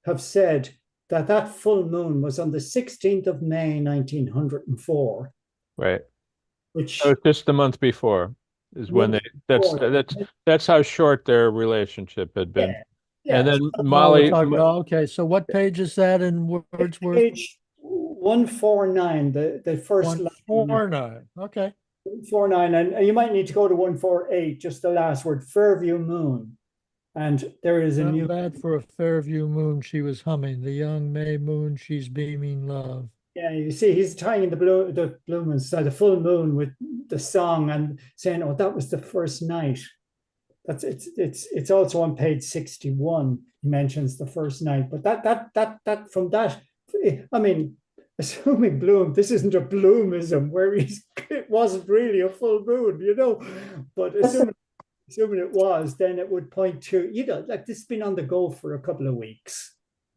have said that full moon was on the 16th of May, 1904. Right. Which So it's just the month before is when month they, before. that's how short their relationship had been. Yeah, And then Oh, we're Molly, talking about, okay, so what page is that in Wordsworth? page 149, the first line. 149. Okay. 149, and you might need to go to 148, just the last word, Fairview Moon. And there is a Not new. bad for a Fairview moon she was humming. The young May moon, she's beaming love. Yeah, you see, he's tying the blue moon, so the full moon with the song and saying, "Oh, that was the first night." That's it's also on page 61. He mentions the first night, but that from that, I mean, assuming Bloom, this isn't a Bloomism where it wasn't really a full moon, but assuming it was, then it would point to, like this has been on the go for a couple of weeks.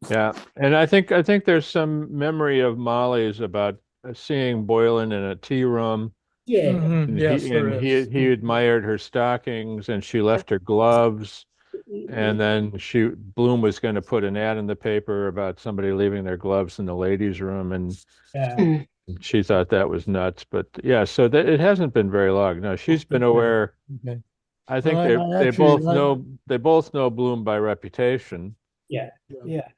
yeah. And I think there's some memory of Molly's about seeing Boylan in a tea room. Yeah. And Yes, he there and is. he admired her stockings, and she left her gloves. And then Bloom was going to put an ad in the paper about somebody leaving their gloves in the ladies' room, and Yeah. she thought that was nuts. But yeah, so it hasn't been very long. No, she's been aware. Okay. I think Well, I they actually- both know Bloom by reputation. Yeah.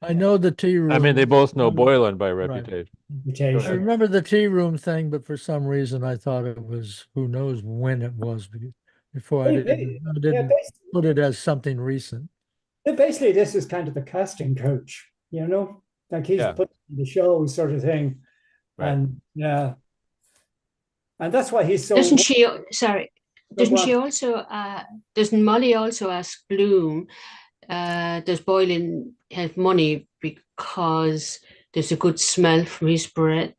I know the tea room. I mean, they both know Boylan by reputation. I remember the tea room thing, but for some reason I thought it was, who knows when it was before I didn't put it as something recent. Basically, this is kind of the casting coach, like he's putting the show sort of thing. Right. And yeah. And that's why he's so. Doesn't she, sorry, doesn't she also, doesn't Molly also ask Bloom, does Boylan have money because there's a good smell from his breath?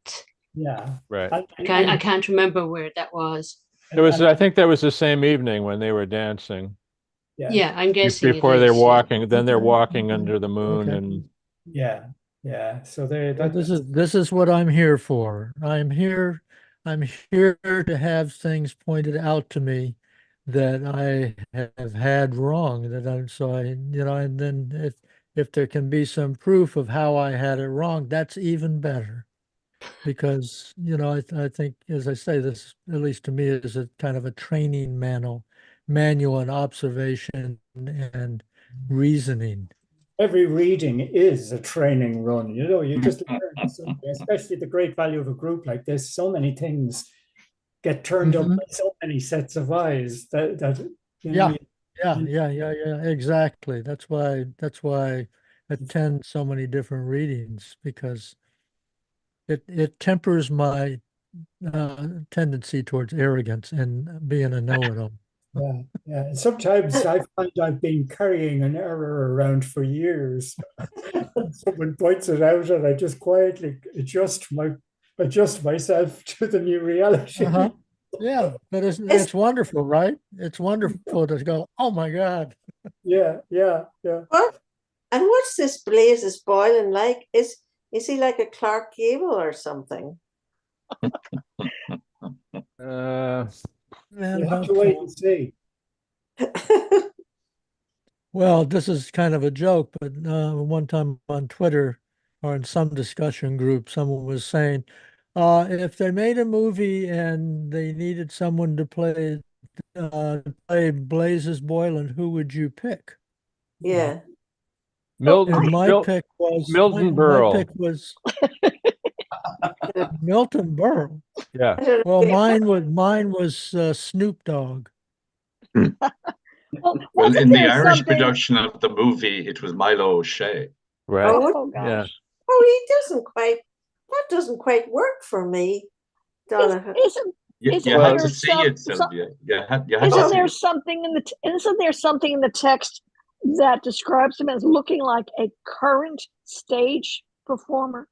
Yeah. Right. I can't remember where that was. I think that was the same evening when they were dancing. Yeah, I'm guessing before they're walking. Then they're walking under the moon, and yeah. So this is what I'm here for. I'm here to have things pointed out to me that I have had wrong. And then if there can be some proof of how I had it wrong, that's even better. Because, I think, as I say, this, at least to me, is a kind of a training manual and observation and reasoning. Every reading is a training run. You just learn something, especially the great value of a group like this. So many things get turned up by so many sets of eyes that yeah, exactly. That's why I attend so many different readings, because it tempers my tendency towards arrogance and being a know-it-all. Yeah. Sometimes I find I've been carrying an error around for years. Someone points it out, and I just quietly adjust myself to the new reality. Yeah, but it's wonderful, right? It's wonderful to go, oh my God. Yeah. What? And what's this Blazes Boylan like? Is he like a Clark Gable or something? You have to wait and see. Well, this is kind of a joke, but one time on Twitter or in some discussion group, someone was saying, if they made a movie and they needed someone to play Blazes Boylan, who would you pick? Yeah. Milton pick was Milton Berle. My pick was Milton Berle. Yeah. Well, mine was Snoop Dogg. Well, in the Irish production of the movie, it was Milo O'Shea. Right. Oh, gosh. Yeah. That doesn't quite work for me, Donovan. You had to see it, Sylvia. Isn't there something in the text that describes him as looking like a current stage performer?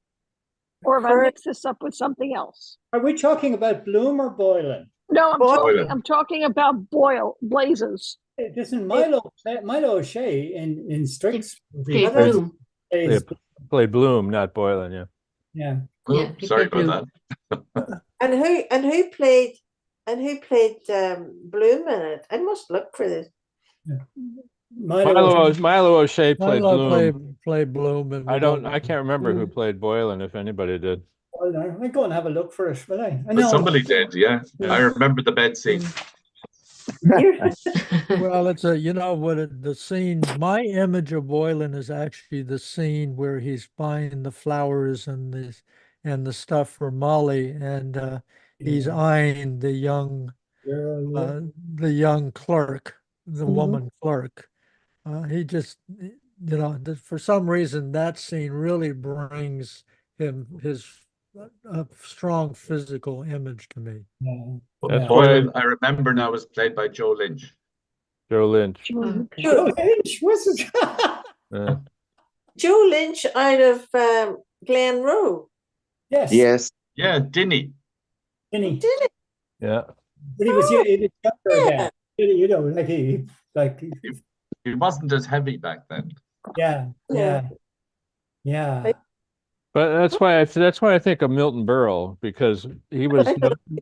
or if I mix this up with something else. Are we talking about Bloom or Boylan? No, Boylan. I'm talking about Blazes. Doesn't Milo O'Shea in Strix Played Bloom. Played Bloom, not Boylan. Yeah. Yeah. Yeah, he Sorry played about that. And who played Bloom in it? I must look for this. Milo O'Shea played Milo Bloom. played Bloom, and I can't remember who played Boylan, if anybody did. Well, I go and have a look for it, will I? I But know. somebody did, yeah. I remember the bed scene. Well, it's the scene. My image of Boylan is actually the scene where he's buying the flowers and the stuff for Molly, and he's eyeing the young clerk, the woman clerk. He just, for some reason, that scene really brings his a strong physical image to me. That's Boylan, why I remember now, was played by Joe Lynch. Joe Lynch. Joe Lynch, what's his Joe Lynch out of Glen Rowe. Yes. Yes. Yeah, Dinny. Dinny. Yeah. But he was younger then. He wasn't as heavy back then. Yeah. But that's why I think of Milton Berle, because he was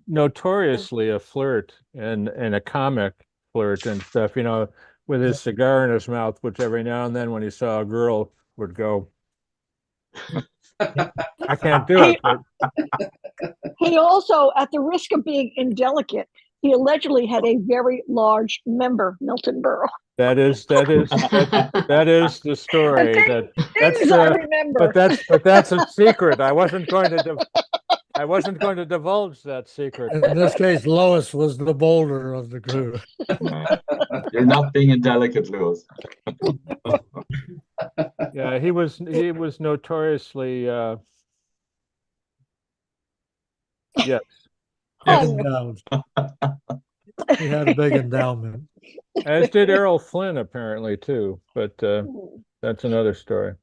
notoriously a flirt and a comic flirt and stuff, with his cigar in his mouth, which every now and then when he saw a girl would go, I can't do it. But He also, at the risk of being indelicate, he allegedly had a very large member, Milton Berle. that is the story. Things I remember. But that's a secret. I wasn't going to divulge that secret. In this case, Lois was the bolder of the crew. You're not being indelicate, Lewis. Yeah, he was notoriously yes. Endowed. He had a big endowment. As did Errol Flynn apparently too, but that's another story.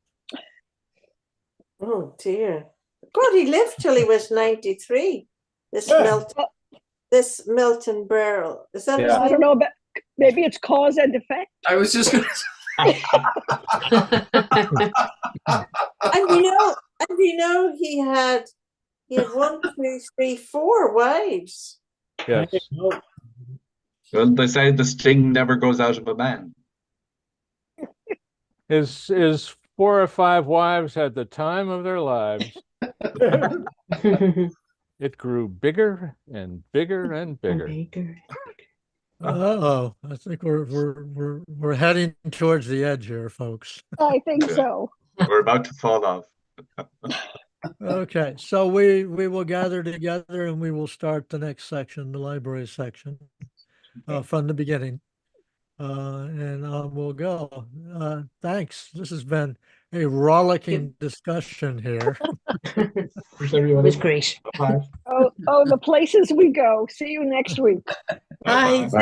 Oh dear. God, he lived till he was 93. This Milton Berle. Is that his name? I don't know about, maybe it's cause and effect. I was just going to And he had 1, 2, 3, 4 wives. Yes. Well, they say the sting never goes out of a man. His 4 or 5 wives had the time of their lives. It grew bigger and bigger and bigger. I think we're heading towards the edge here, folks. I think so. We're about to fall off. Okay, so we will gather together and we will start the next section, the library section, from the beginning. And we'll go. Thanks. This has been a rollicking discussion here. It was great. Oh, the places we go. See you next week. Bye. Bye.